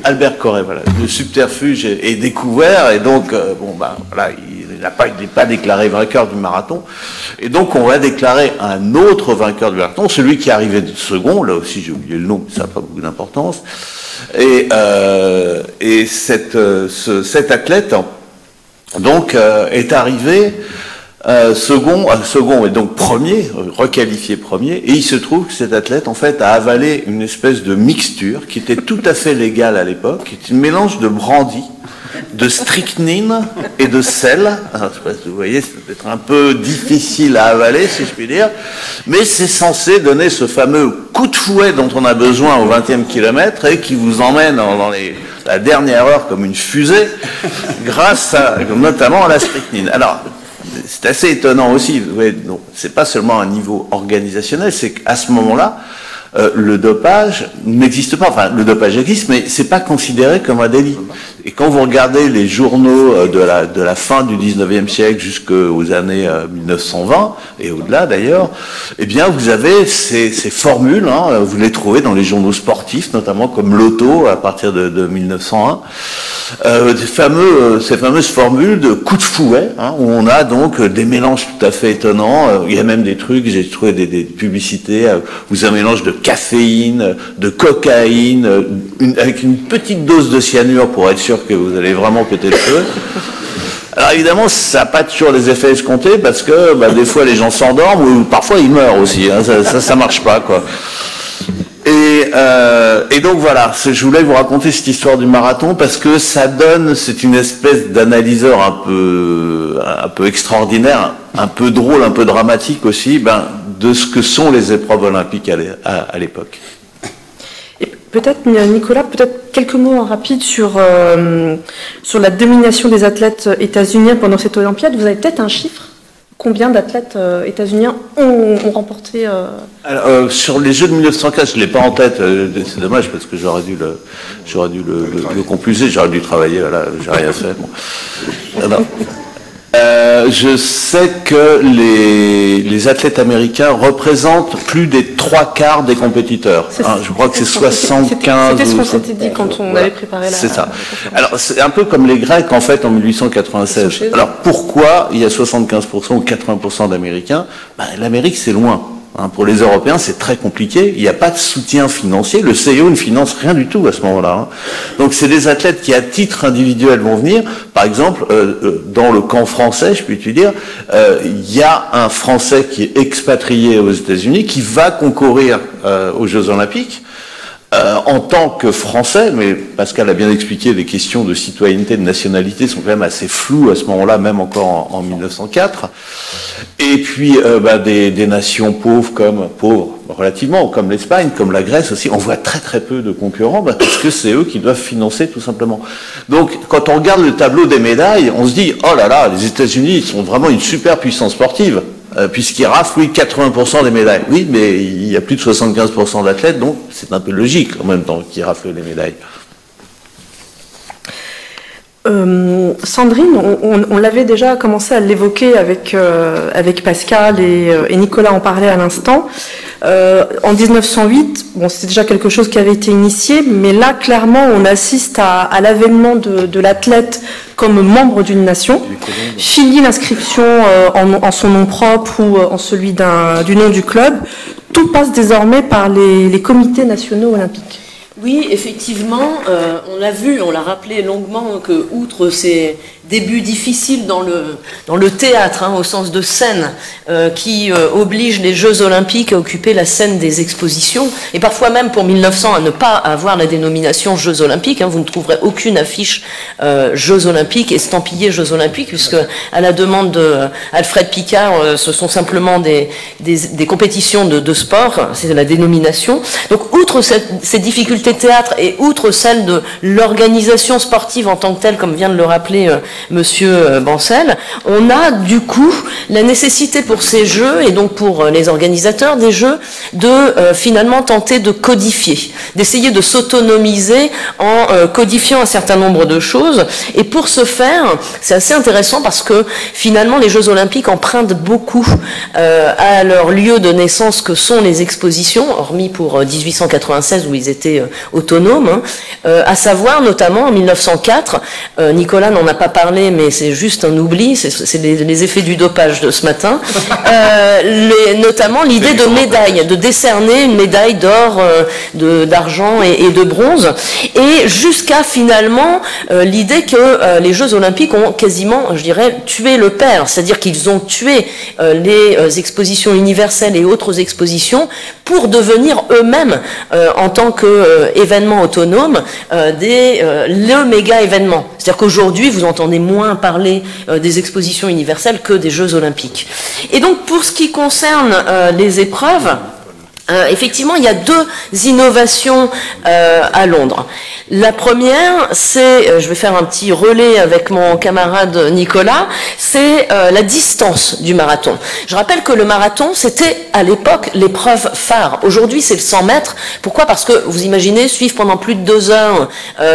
Albert Corret, voilà. Le subterfuge est découvert et donc voilà, n'a pas déclaré vainqueur du marathon. Et donc, on va déclarer un autre vainqueur du marathon, celui qui est arrivé de second. Là aussi, j'ai oublié le nom, mais ça n'a pas beaucoup d'importance. Et cet athlète, donc, est arrivé second et donc premier, requalifié premier, et il se trouve que cet athlète en fait a avalé une espèce de mixture qui était tout à fait légale à l'époque, qui est un mélange de brandy, de strychnine et de sel. Alors, je sais pas si vous voyez, c'est peut-être un peu difficile à avaler, si je puis dire, mais c'est censé donner ce fameux coup de fouet dont on a besoin au 20e kilomètre et qui vous emmène dans la dernière heure comme une fusée, grâce notamment à la strychnine. Alors, c'est assez étonnant aussi. C'est pas seulement un niveau organisationnel, c'est qu'à ce moment-là, le dopage n'existe pas. Enfin, le dopage existe, mais c'est pas considéré comme un délit. Et quand vous regardez les journaux de la fin du 19e siècle jusqu'aux années 1920 et au-delà d'ailleurs, eh bien, vous avez ces formules. Hein, vous les trouvez dans les journaux sportifs, notamment comme Lotto à partir de 1901. Ces fameuses formules de coup de fouet, hein, où on a donc des mélanges tout à fait étonnants. Il y a même des trucs, j'ai trouvé des publicités, vous avez un mélange de caféine, de cocaïne, avec une petite dose de cyanure pour être sûr que vous allez vraiment péter le feu. Alors évidemment, ça n'a pas toujours les effets escomptés parce que des fois les gens s'endorment ou parfois ils meurent aussi. Hein, ça marche pas, quoi. Et donc voilà, je voulais vous raconter cette histoire du marathon parce que c'est une espèce d'analyseur un peu extraordinaire, un peu drôle, un peu dramatique aussi, de ce que sont les épreuves olympiques à l'époque. Et peut-être, Nicolas, peut-être quelques mots rapides sur la domination des athlètes états-uniens pendant cette Olympiade. Vous avez peut-être un chiffre? Combien d'athlètes états-uniens ont remporté Alors, sur les Jeux de 1904, je ne l'ai pas en tête, c'est dommage parce que j'aurais dû le compulser, j'aurais dû travailler, voilà, j'ai rien fait. Bon. Alors, je sais que les athlètes américains représentent plus des 3/4 des compétiteurs. Je crois que c'est 75. C'était ce qu'on s'était dit quand on avait préparé la... C'est ça. Alors, c'est un peu comme les Grecs, en fait, en 1896. Alors, pourquoi il y a 75% ou 80% d'Américains? L'Amérique, c'est loin. Pour les Européens, c'est très compliqué. Il n'y a pas de soutien financier. Le CIO ne finance rien du tout à ce moment-là. Donc, c'est des athlètes qui, à titre individuel, vont venir. Par exemple, dans le camp français, je puis te dire, il y a un Français qui est expatrié aux États-Unis qui va concourir aux Jeux Olympiques. En tant que Français, mais Pascal a bien expliqué, les questions de citoyenneté, de nationalité sont quand même assez floues à ce moment-là, même encore en 1904. Et puis des nations pauvres relativement, comme l'Espagne, comme la Grèce aussi, on voit très très peu de concurrents parce que c'est eux qui doivent financer tout simplement. Donc quand on regarde le tableau des médailles, on se dit oh là là, les États-Unis sont vraiment une super puissance sportive. Puisqu'ils raflent 80% des médailles. Oui, mais il y a plus de 75% d'athlètes, donc c'est un peu logique en même temps qu'ils raflent les médailles. Sandrine, on l'avait déjà commencé à l'évoquer avec Pascal et Nicolas en parlait à l'instant. En 1908, c'était déjà quelque chose qui avait été initié, mais là, clairement, on assiste à l'avènement de l'athlète comme membre d'une nation. Fini l'inscription en son nom propre ou en celui du nom du club. Tout passe désormais par les comités nationaux olympiques. Oui, effectivement, on l'a vu, on l'a rappelé longuement que, outre ces débuts difficiles dans le théâtre, au sens de scène, qui oblige les Jeux Olympiques à occuper la scène des expositions, et parfois même pour 1900 à ne pas avoir la dénomination Jeux Olympiques. Vous ne trouverez aucune affiche Jeux Olympiques estampillée Jeux Olympiques, puisque à la demande d'Alfred Picard, ce sont simplement des compétitions de sport, c'est la dénomination. Donc, outre ces difficultés de théâtre et outre celle de l'organisation sportive en tant que telle, comme vient de le rappeler Monsieur Bancel, on a du coup la nécessité pour ces Jeux et donc pour les organisateurs des Jeux de finalement tenter de codifier, d'essayer de s'autonomiser en codifiant un certain nombre de choses. Et pour ce faire, c'est assez intéressant parce que finalement les Jeux Olympiques empruntent beaucoup à leur lieu de naissance que sont les expositions, hormis pour 1896 où ils étaient autonome, hein, à savoir notamment en 1904, Nicolas n'en a pas parlé, mais c'est juste un oubli, c'est les effets du dopage de ce matin, notamment l'idée de médaille, de décerner une médaille d'or, d'argent et de bronze, et jusqu'à finalement l'idée que les Jeux Olympiques ont quasiment, je dirais, tué le père, c'est-à-dire qu'ils ont tué les expositions universelles et autres expositions pour devenir eux-mêmes, en tant qu'événements autonomes, le méga événement. C'est-à-dire qu'aujourd'hui, vous entendez moins parler des expositions universelles que des Jeux Olympiques. Et donc, pour ce qui concerne les épreuves, effectivement, il y a deux innovations à Londres. La première, c'est, je vais faire un petit relais avec mon camarade Nicolas, c'est la distance du marathon. Je rappelle que le marathon, c'était à l'époque l'épreuve phare. Aujourd'hui, c'est le 100 mètres. Pourquoi? Parce que vous imaginez suivre pendant plus de 2 heures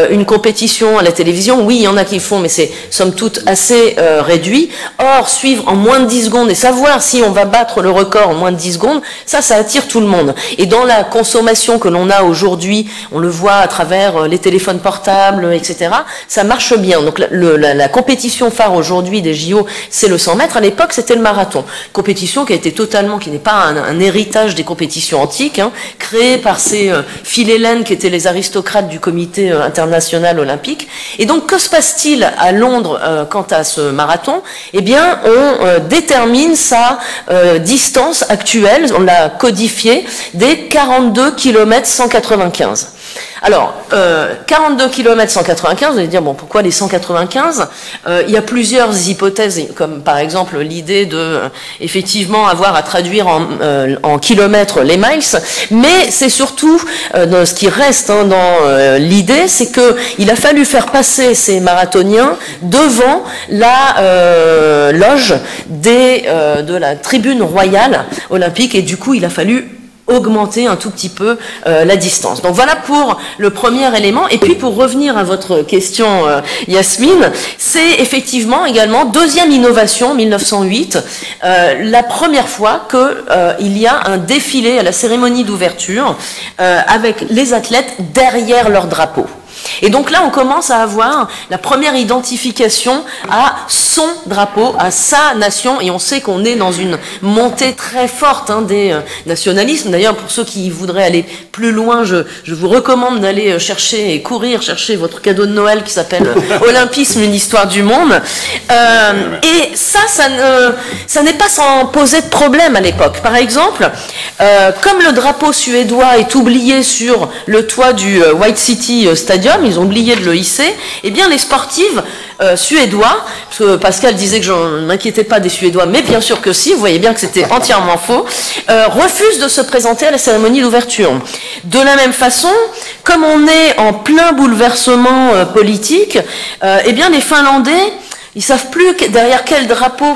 une compétition à la télévision. Oui, il y en a qui le font, mais c'est somme toute assez réduit. Or, suivre en moins de 10 secondes et savoir si on va battre le record en moins de 10 secondes, ça attire tout le monde. Et dans la consommation que l'on a aujourd'hui, on le voit à travers les téléphones portables, etc., ça marche bien. Donc la compétition phare aujourd'hui des JO, c'est le 100 mètres. À l'époque, c'était le marathon. Compétition qui a été totalement, qui n'est pas un héritage des compétitions antiques, hein, créée par ces philhellènes qui étaient les aristocrates du comité international olympique. Et donc, que se passe-t-il à Londres quant à ce marathon? Eh bien, on détermine sa distance actuelle, on l'a codifiée, des 42 km 195. Alors, 42 km 195, vous allez dire, bon, pourquoi les 195? Il y a plusieurs hypothèses, comme par exemple l'idée de, effectivement, avoir à traduire en kilomètres les miles, mais c'est surtout, ce qui reste dans l'idée, c'est qu'il a fallu faire passer ces marathoniens devant la loge de la tribune royale olympique, et du coup, il a fallu augmenter un tout petit peu la distance. Donc voilà pour le premier élément. Et puis pour revenir à votre question, Yasmine, c'est effectivement également deuxième innovation, 1908, la première fois qu'il y a un défilé à la cérémonie d'ouverture avec les athlètes derrière leur drapeau. Et donc là, on commence à avoir la première identification à son drapeau, à sa nation, et on sait qu'on est dans une montée très forte des nationalismes. D'ailleurs, pour ceux qui voudraient aller plus loin, je vous recommande d'aller chercher et courir chercher votre cadeau de Noël qui s'appelle Olympisme, une histoire du monde. Et ça n'est pas sans poser de problème à l'époque. Par exemple, comme le drapeau suédois est oublié sur le toit du White City Stadium, ils ont oublié de le hisser, eh bien les sportives suédois, parce que Pascal disait que je ne m'inquiétais pas des Suédois, mais bien sûr que si, vous voyez bien que c'était entièrement faux, refusent de se présenter à la cérémonie d'ouverture. De la même façon, comme on est en plein bouleversement politique, eh bien les Finlandais, ils savent plus derrière quel drapeau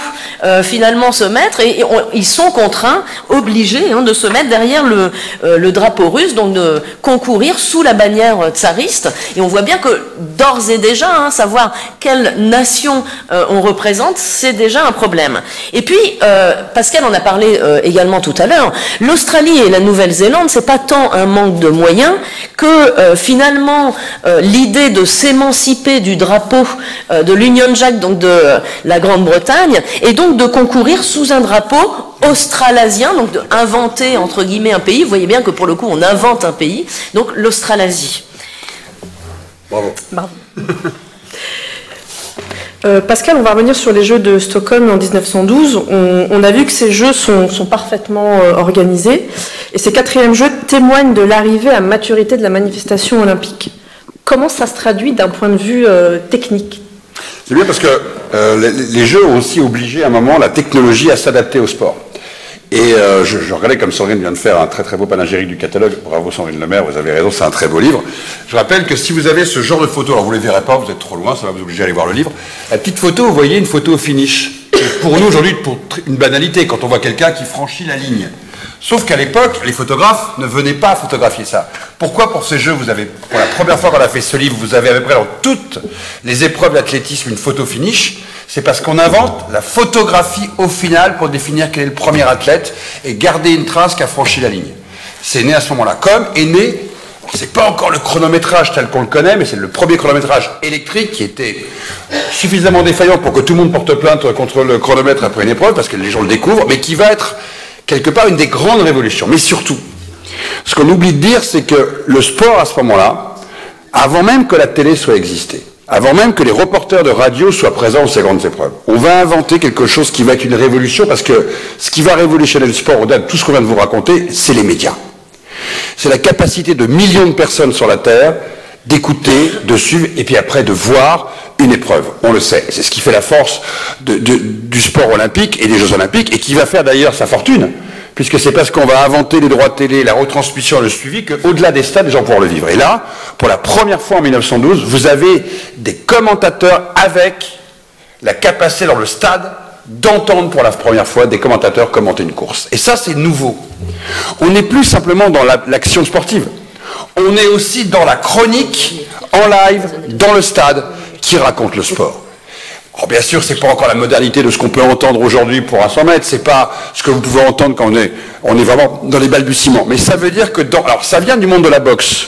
finalement se mettre, et ils sont contraints, obligés de se mettre derrière le drapeau russe, donc de concourir sous la bannière tsariste. Et on voit bien que d'ores et déjà, savoir quelle nation on représente, c'est déjà un problème. Et puis, Pascal en a parlé également tout à l'heure, l'Australie et la Nouvelle-Zélande, c'est pas tant un manque de moyens que finalement l'idée de s'émanciper du drapeau de l'Union Jack, donc de la Grande-Bretagne, et donc de concourir sous un drapeau australasien, donc d'inventer entre guillemets un pays. Vous voyez bien que pour le coup on invente un pays, donc l'Australasie. Bravo. Bravo. Pascal, on va revenir sur les Jeux de Stockholm en 1912. On a vu que ces Jeux sont parfaitement organisés, et ces 4e Jeux témoignent de l'arrivée à maturité de la manifestation olympique. Comment ça se traduit d'un point de vue technique? C'est bien parce que les Jeux ont aussi obligé à un moment la technologie à s'adapter au sport. Et je regardais comme Sandrine vient de faire un très très beau panégyrique du catalogue. Bravo Sandrine Lemaire, vous avez raison, c'est un très beau livre. Je rappelle que si vous avez ce genre de photo, alors vous ne les verrez pas, vous êtes trop loin, ça va vous obliger à aller voir le livre. La petite photo, vous voyez une photo au finish. Pour nous aujourd'hui, pour une banalité, quand on voit quelqu'un qui franchit la ligne. Sauf qu'à l'époque, les photographes ne venaient pas photographier ça. Pourquoi pour ces Jeux, vous avez, pour la première fois qu'on a fait ce livre, vous avez à peu près dans toutes les épreuves d'athlétisme une photo finish? C'est parce qu'on invente la photographie au final pour définir quel est le premier athlète et garder une trace qui a franchi la ligne. C'est né à ce moment-là, comme est né C'est pas encore le chronométrage tel qu'on le connaît, mais c'est le premier chronométrage électrique qui était suffisamment défaillant pour que tout le monde porte plainte contre le chronomètre après une épreuve, parce que les gens le découvrent, mais qui va être quelque part une des grandes révolutions. Mais surtout, ce qu'on oublie de dire, c'est que le sport à ce moment-là, avant même que la télé soit existée, avant même que les reporters de radio soient présents aux ces grandes épreuves, on va inventer quelque chose qui va être une révolution, parce que ce qui va révolutionner le sport, au-delà de tout ce qu'on vient de vous raconter, c'est les médias. C'est la capacité de millions de personnes sur la Terre d'écouter, de suivre, et puis après de voir une épreuve. On le sait. C'est ce qui fait la force du sport olympique et des Jeux olympiques, et qui va faire d'ailleurs sa fortune, puisque c'est parce qu'on va inventer les droits de télé, la retransmission, le suivi, qu'au-delà des stades, les gens pourront le vivre. Et là, pour la première fois en 1912, vous avez des commentateurs avec la capacité dans le stade d'entendre pour la première fois des commentateurs commenter une course. Et ça, c'est nouveau. On n'est plus simplement dans l'action sportive. On est aussi dans la chronique, en live, dans le stade, qui raconte le sport. Alors bien sûr, c'est pas encore la modernité de ce qu'on peut entendre aujourd'hui pour un 100 mètres, c'est pas ce que vous pouvez entendre quand on est vraiment dans les balbutiements. Mais ça veut dire que alors ça vient du monde de la boxe,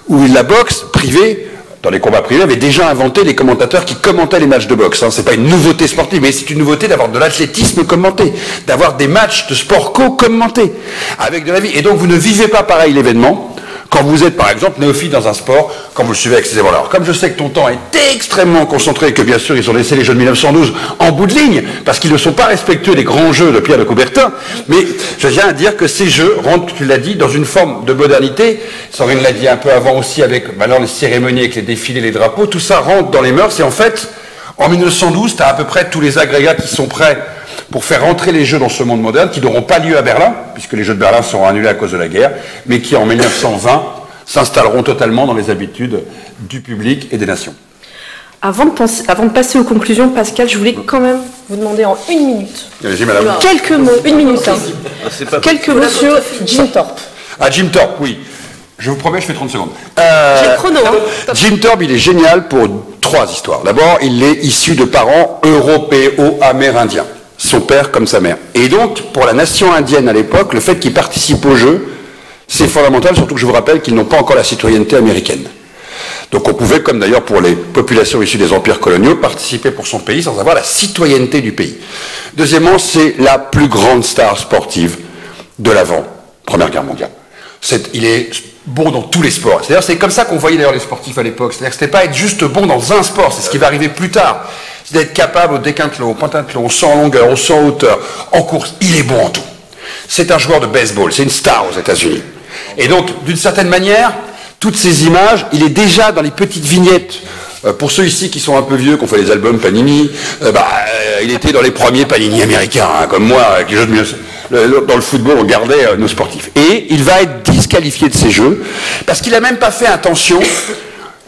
où la boxe privée, dans les combats privés, avait déjà inventé les commentateurs qui commentaient les matchs de boxe. C'est pas une nouveauté sportive, mais c'est une nouveauté d'avoir de l'athlétisme commenté, d'avoir des matchs de sport co commentés, avec de la vie. Et donc vous ne vivez pas pareil l'événement quand vous êtes par exemple néophyte dans un sport, quand vous le suivez avec ces événements. Alors comme je sais que ton temps est extrêmement concentré, et que bien sûr ils ont laissé les Jeux de 1912 en bout de ligne, parce qu'ils ne sont pas respectueux des grands Jeux de Pierre de Coubertin, mais je viens à dire que ces Jeux rentrent, tu l'as dit, dans une forme de modernité. Sandrine l'a dit un peu avant aussi, avec maintenant les cérémonies, avec les défilés, les drapeaux, tout ça rentre dans les mœurs, et en fait, en 1912, tu as à peu près tous les agrégats qui sont prêts pour faire rentrer les Jeux dans ce monde moderne, qui n'auront pas lieu à Berlin, puisque les Jeux de Berlin seront annulés à cause de la guerre, mais qui en 1920 s'installeront totalement dans les habitudes du public et des nations. Avant de passer aux conclusions, Pascal, je voulais quand même vous demander en 1 minute, Allez-y, madame. quelques mots, 1 minute, quelques mots sur Jim Thorpe. Ah, Jim Thorpe, oui. Je vous promets, je fais 30 secondes. J'ai le chrono. Jim Thorpe, il est génial pour 3 histoires. D'abord, il est issu de parents européo-amérindiens. Son père comme sa mère. Et donc, pour la nation indienne à l'époque, le fait qu'il participe au jeu, c'est fondamental, surtout que je vous rappelle qu'ils n'ont pas encore la citoyenneté américaine. Donc on pouvait, comme d'ailleurs pour les populations issues des empires coloniaux, participer pour son pays sans avoir la citoyenneté du pays. Deuxièmement, c'est la plus grande star sportive de l'avant-Première Guerre mondiale. Il est bon dans tous les sports. C'est-à-dire, c'est comme ça qu'on voyait d'ailleurs les sportifs à l'époque. C'est-à-dire que c'était pas être juste bon dans un sport, c'est ce qui va arriver plus tard. C'est d'être capable au décathlon, au pentathlon, au saut en longueur, au saut en hauteur, en course. Il est bon en tout. C'est un joueur de baseball, c'est une star aux États-Unis. Et donc, d'une certaine manière, toutes ces images, il est déjà dans les petites vignettes. Pour ceux ici qui sont un peu vieux, qui ont fait les albums Panini, il était dans les premiers Panini américains, hein, comme moi, avec les jeux de dans le football, on gardait nos sportifs. Et il va être disqualifié de ces jeux, parce qu'il n'a même pas fait attention.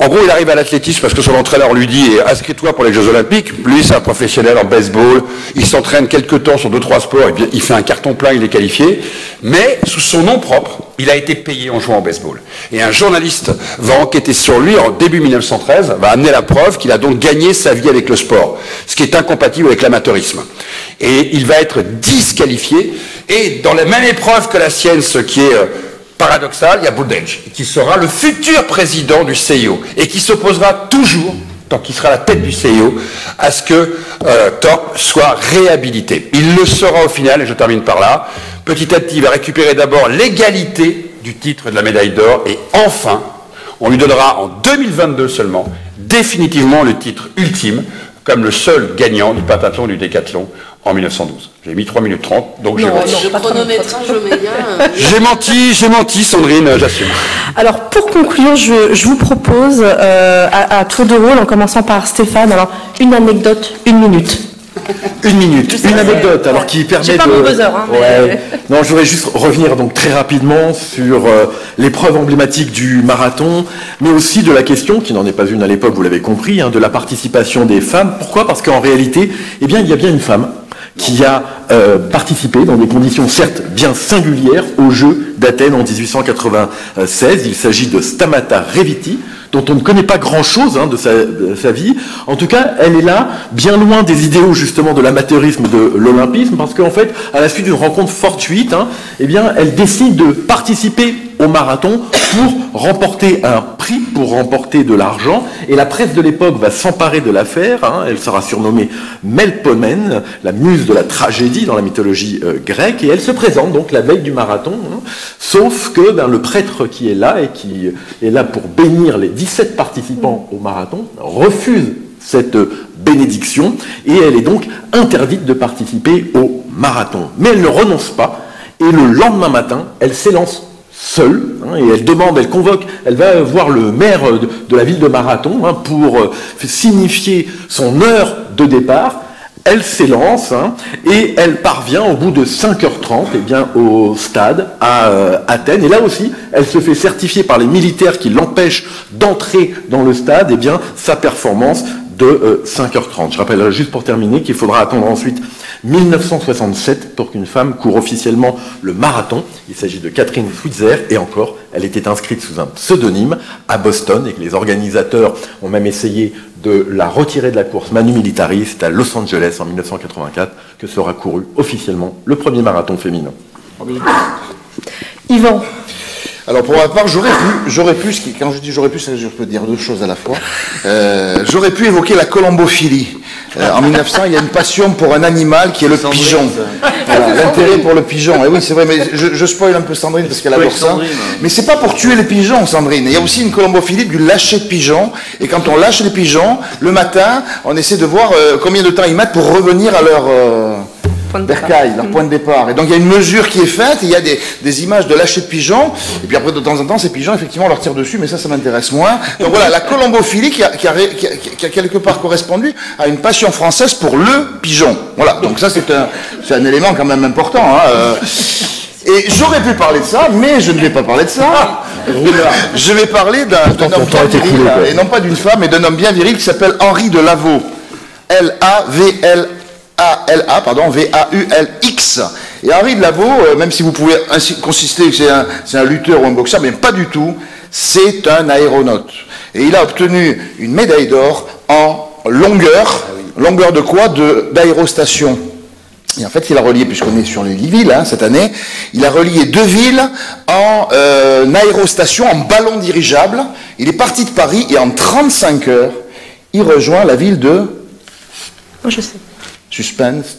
En gros, il arrive à l'athlétisme parce que son entraîneur lui dit « inscris-toi pour les Jeux Olympiques ». Lui, c'est un professionnel en baseball. Il s'entraîne quelques temps sur 2-3 sports. Et bien, il fait un carton plein, il est qualifié. Mais, sous son nom propre, il a été payé en jouant au baseball. Et un journaliste va enquêter sur lui en début 1913, va amener la preuve qu'il a donc gagné sa vie avec le sport, ce qui est incompatible avec l'amateurisme. Et il va être disqualifié. Et dans la même épreuve que la sienne, ce qui est paradoxal, il y a Buttigieg, qui sera le futur président du CIO et qui s'opposera toujours, tant qu'il sera à la tête du CIO, à ce que Thorpe soit réhabilité. Il le sera au final, et je termine par là. Petit à petit, il va récupérer d'abord l'égalité du titre de la médaille d'or, et enfin, on lui donnera en 2022 seulement, définitivement le titre ultime, comme le seul gagnant du pentathlon et du décathlon en 1912. J'ai mis 3 minutes 30, donc j'ai menti. Le chronométrage média. J'ai menti, Sandrine, j'assume. Alors, pour conclure, je vous propose, à tour de rôle, en commençant par Stéphane, alors, une anecdote, 1 minute. 1 minute, une anecdote, alors qui permet J'ai pas mon buzzer, hein, ouais. Non, je voudrais juste revenir donc très rapidement sur l'épreuve emblématique du marathon, mais aussi de la question, qui n'en est pas une à l'époque, vous l'avez compris, hein, de la participation des femmes. Pourquoi ? Parce qu'en réalité, eh bien, il y a bien une femme qui a participé dans des conditions certes bien singulières aux Jeux d'Athènes en 1896. Il s'agit de Stamata Reviti, dont on ne connaît pas grand-chose de sa vie. En tout cas, elle est là, bien loin des idéaux justement de l'amateurisme, de l'olympisme, parce qu'en fait, à la suite d'une rencontre fortuite, eh bien, elle décide de participer au marathon pour remporter un prix, pour remporter de l'argent. Et la presse de l'époque va s'emparer de l'affaire. Elle sera surnommée Melpomène, la muse de la tragédie dans la mythologie grecque. Et elle se présente donc la veille du marathon. Sauf que le prêtre qui est là et qui est là pour bénir les 17 participants au marathon refuse cette bénédiction et elle est donc interdite de participer au marathon. Mais elle ne renonce pas et le lendemain matin, elle s'élance seule et elle convoque, elle va voir le maire de la ville de Marathon pour signifier son heure de départ. Elle s'élance et elle parvient au bout de 5h30 au stade à Athènes. Et là aussi, elle se fait certifier par les militaires qui l'empêchent d'entrer dans le stade sa performance de 5h30. Je rappellerai juste pour terminer qu'il faudra attendre ensuite 1967 pour qu'une femme court officiellement le marathon. Il s'agit de Catherine Switzer et encore, elle était inscrite sous un pseudonyme à Boston et que les organisateurs ont même essayé de la retirer de la course manu militari. C'est à Los Angeles en 1984 que sera couru officiellement le premier marathon féminin. Yvan. Alors pour ma part, j'aurais pu, quand je dis j'aurais pu, je peux dire deux choses à la fois. J'aurais pu évoquer la colombophilie. En 1900, il y a une passion pour un animal qui est le pigeon. Voilà, l'intérêt pour le pigeon. Et oui, c'est vrai, mais je spoil un peu Sandrine parce qu'elle adore ça. Mais c'est pas pour tuer les pigeons, Sandrine. Il y a aussi une colombophilie du lâcher de pigeons. Et quand on lâche les pigeons, le matin, on essaie de voir combien de temps ils mettent pour revenir à leur bercail, leur point de départ. Et donc il y a une mesure qui est faite, il y a des images de lâcher de pigeons, et puis après de temps en temps ces pigeons effectivement on leur tire dessus, mais ça m'intéresse moins. Donc voilà, la colombophilie qui a quelque part correspondu à une passion française pour le pigeon. Voilà, donc ça c'est un élément quand même important. Et j'aurais pu parler de ça, mais je ne vais pas parler de ça. Je vais parler d'un homme bien viril, et non pas d'une femme, mais d'un homme bien viril qui s'appelle Henri de Lavaux. V-A-U-L-X. Et Henri de Lavaux, même si vous pouvez ainsi consister que c'est un lutteur ou un boxeur, mais pas du tout, c'est un aéronaute. Et il a obtenu une médaille d'or en longueur. Longueur de quoi? D'aérostation. Et en fait, il a relié, puisqu'on est sur les villes cette année, il a relié 2 villes en aérostation, en ballon dirigeable. Il est parti de Paris et en 35 heures, il rejoint la ville de... Oh, je sais. Suspense.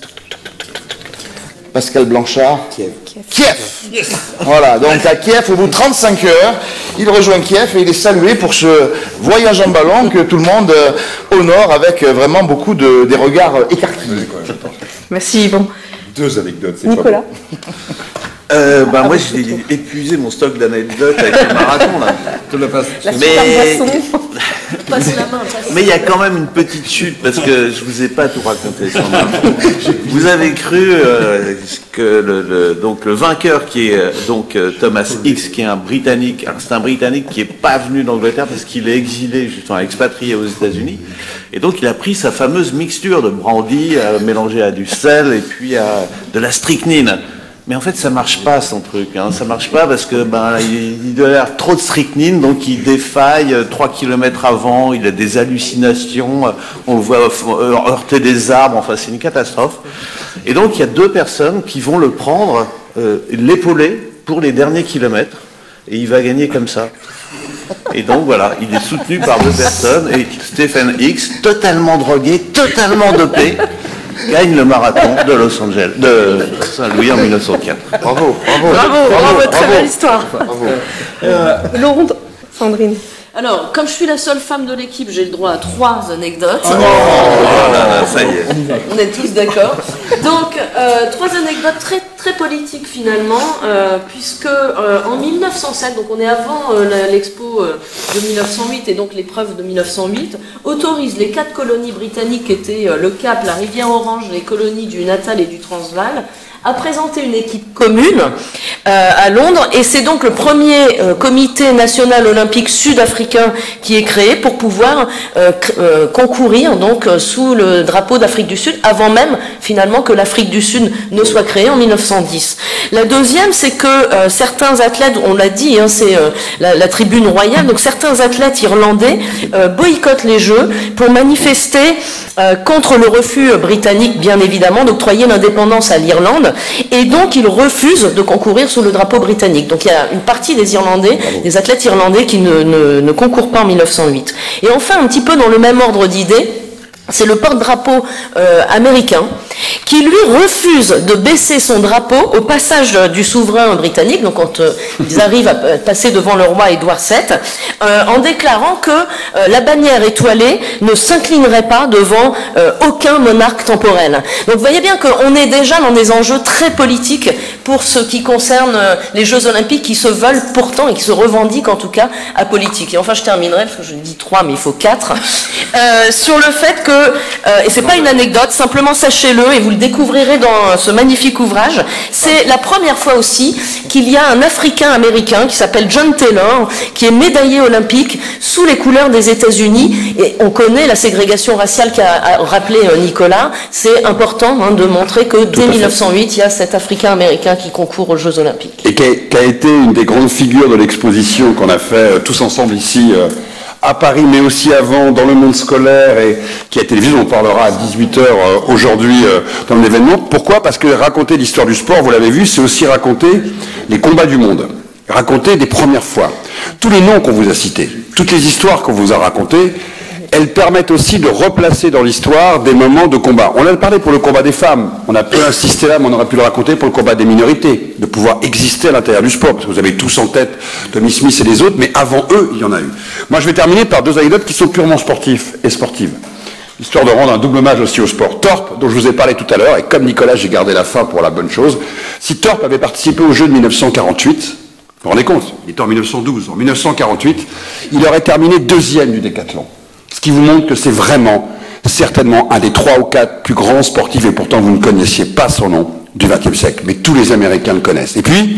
Pascal Blanchard. Kiev. Yes. Voilà, donc à Kiev, au bout de 35 heures, il rejoint Kiev et il est salué pour ce voyage en ballon que tout le monde honore avec vraiment beaucoup des regards écarquillés. Merci Yvon. 2 anecdotes. Nicolas. Moi, j'ai épuisé mon stock d'anecdotes avec le marathon, là. Mais il y a quand même une petite chute, parce que je vous ai pas tout raconté. Vous avez cru que le vainqueur, qui est Thomas X, qui est un Britannique, c'est un Britannique qui est pas venu d'Angleterre parce qu'il est exilé, justement expatrié aux États-Unis, et donc il a pris sa fameuse mixture de brandy mélangée à du sel et puis à de la strychnine. Mais en fait, ça marche pas, son truc. Ça marche pas parce que il doit y avoir trop de strychnine, donc il défaille 3 km avant, il a des hallucinations, on le voit heurter des arbres, enfin c'est une catastrophe. Et donc il y a 2 personnes qui vont le prendre, l'épauler pour les derniers kilomètres, et il va gagner comme ça. Et donc voilà, il est soutenu par 2 personnes, et Stephen X, totalement drogué, totalement dopé, gagne le marathon de Los Angeles, de Saint-Louis en 1904. Bravo. Très belle histoire. Lourdes, Sandrine. Alors, comme je suis la seule femme de l'équipe, j'ai le droit à 3 anecdotes. Ça y est. On est tous d'accord. Donc, 3 anecdotes très, très politiques finalement, puisque en 1907, donc on est avant l'expo de 1908 et donc l'épreuve de 1908, autorise les 4 colonies britanniques qui étaient le Cap, la Rivière Orange, les colonies du Natal et du Transvaal, à présenter une équipe commune à Londres, et c'est donc le premier comité national olympique sud-africain qui est créé pour pouvoir concourir donc sous le drapeau d'Afrique du Sud, avant même finalement que l'Afrique du Sud ne soit créée en 1910. La deuxième, c'est que certains athlètes, on l'a dit, c'est la tribune royale, donc certains athlètes irlandais boycottent les Jeux pour manifester contre le refus britannique, bien évidemment, d'octroyer l'indépendance à l'Irlande. monde, et donc ils refusent de concourir sous le drapeau britannique. Donc il y a une partie des Irlandais, des athlètes irlandais qui ne concourent pas en 1908. Et enfin, un petit peu dans le même ordre d'idées, c'est le porte-drapeau américain qui lui refuse de baisser son drapeau au passage du souverain britannique, donc quand ils arrivent à passer devant le roi Édouard VII, en déclarant que la bannière étoilée ne s'inclinerait pas devant aucun monarque temporel. Donc vous voyez bien qu'on est déjà dans des enjeux très politiques pour ce qui concerne les Jeux Olympiques qui se veulent pourtant et qui se revendiquent en tout cas apolitiques. Et enfin je terminerai, parce que je dis 3 mais il faut 4, sur le fait que, et c'est pas une anecdote, simplement sachez-le et vous le découvrirez dans ce magnifique ouvrage, c'est la première fois aussi qu'il y a un Africain américain qui s'appelle John Taylor, qui est médaillé olympique sous les couleurs des États-Unis, et on connaît la ségrégation raciale qu'a rappelé Nicolas. C'est important de montrer que dès 1908, il y a cet Africain américain qui concourt aux Jeux Olympiques. Et qui a été une des grandes figures de l'exposition qu'on a fait tous ensemble ici à Paris, mais aussi avant, dans le monde scolaire, et qui a été diffusé, on parlera à 18h aujourd'hui dans l'événement. Pourquoi? Parce que raconter l'histoire du sport, vous l'avez vu, c'est aussi raconter les combats du monde, raconter des premières fois. Tous les noms qu'on vous a cités, toutes les histoires qu'on vous a racontées, elles permettent aussi de replacer dans l'histoire des moments de combat. On a parlé pour le combat des femmes, on a peu insisté là, mais on aurait pu le raconter pour le combat des minorités, de pouvoir exister à l'intérieur du sport, parce que vous avez tous en tête Tommy Smith et les autres, mais avant eux, il y en a eu. Moi, je vais terminer par 2 anecdotes qui sont purement sportives et sportives, histoire de rendre un double hommage aussi au sport. Thorpe, dont je vous ai parlé tout à l'heure, et comme Nicolas, j'ai gardé la fin pour la bonne chose, si Thorpe avait participé aux Jeux de 1948, vous vous rendez compte, il était en 1912, en 1948, il aurait terminé 2e du décathlon. Ce qui vous montre que c'est vraiment, certainement, un des 3 ou 4 plus grands sportifs, et pourtant vous ne connaissiez pas son nom, du XXe siècle. Mais tous les Américains le connaissent. Et puis,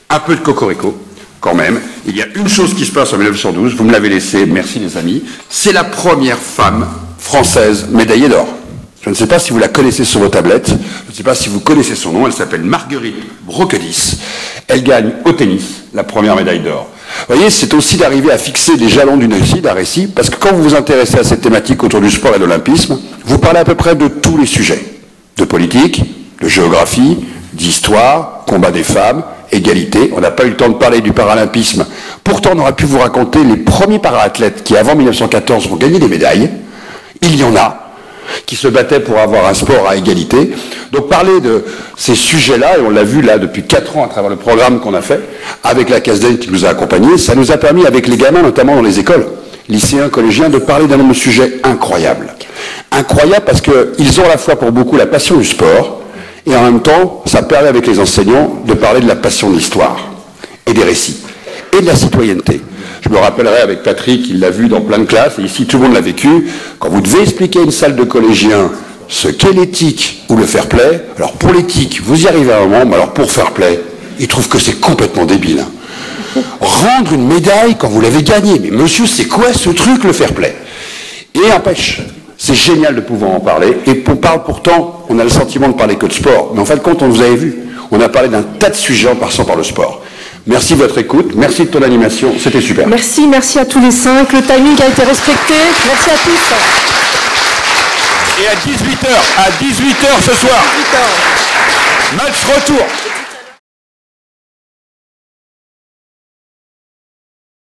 un peu de cocorico, quand même. Il y a une chose qui se passe en 1912, vous me l'avez laissé, merci les amis, c'est la première femme française médaillée d'or. Je ne sais pas si vous la connaissez sur vos tablettes, je ne sais pas si vous connaissez son nom, elle s'appelle Marguerite Broquedis. Elle gagne au tennis la première médaille d'or. Vous voyez, c'est aussi d'arriver à fixer des jalons d'une réussite, d'un récit, parce que quand vous vous intéressez à cette thématique autour du sport et de l'olympisme, vous parlez à peu près de tous les sujets. De politique, de géographie, d'histoire, combat des femmes, égalité. On n'a pas eu le temps de parler du paralympisme. Pourtant, on aurait pu vous raconter les premiers para-athlètes qui, avant 1914, vont gagner des médailles. Il y en a qui se battaient pour avoir un sport à égalité. Donc parler de ces sujets-là, et on l'a vu là depuis 4 ans à travers le programme qu'on a fait, avec la CASDEN qui nous a accompagnés, ça nous a permis avec les gamins, notamment dans les écoles, lycéens, collégiens, de parler d'un nombre de sujets incroyables. Incroyables parce qu'ils ont à la fois pour beaucoup la passion du sport, et en même temps, ça permet avec les enseignants de parler de la passion de l'histoire, et des récits, et de la citoyenneté. Je me rappellerai avec Patrick, il l'a vu dans plein de classes, et ici tout le monde l'a vécu, quand vous devez expliquer à une salle de collégiens ce qu'est l'éthique ou le fair play, alors pour l'éthique, vous y arrivez à un moment, mais alors pour fair play, ils trouvent que c'est complètement débile. Rendre une médaille quand vous l'avez gagnée, mais monsieur, c'est quoi ce truc, le fair play? Et empêche, c'est génial de pouvoir en parler, et on parle pourtant, on a le sentiment de parler que de sport, mais en fin de compte, on vous avait vu, on a parlé d'un tas de sujets en passant par le sport. Merci de votre écoute, merci de ton animation, c'était super. Merci à tous les 5, le timing a été respecté, merci à tous. Et à 18h ce soir, 18h. match retour.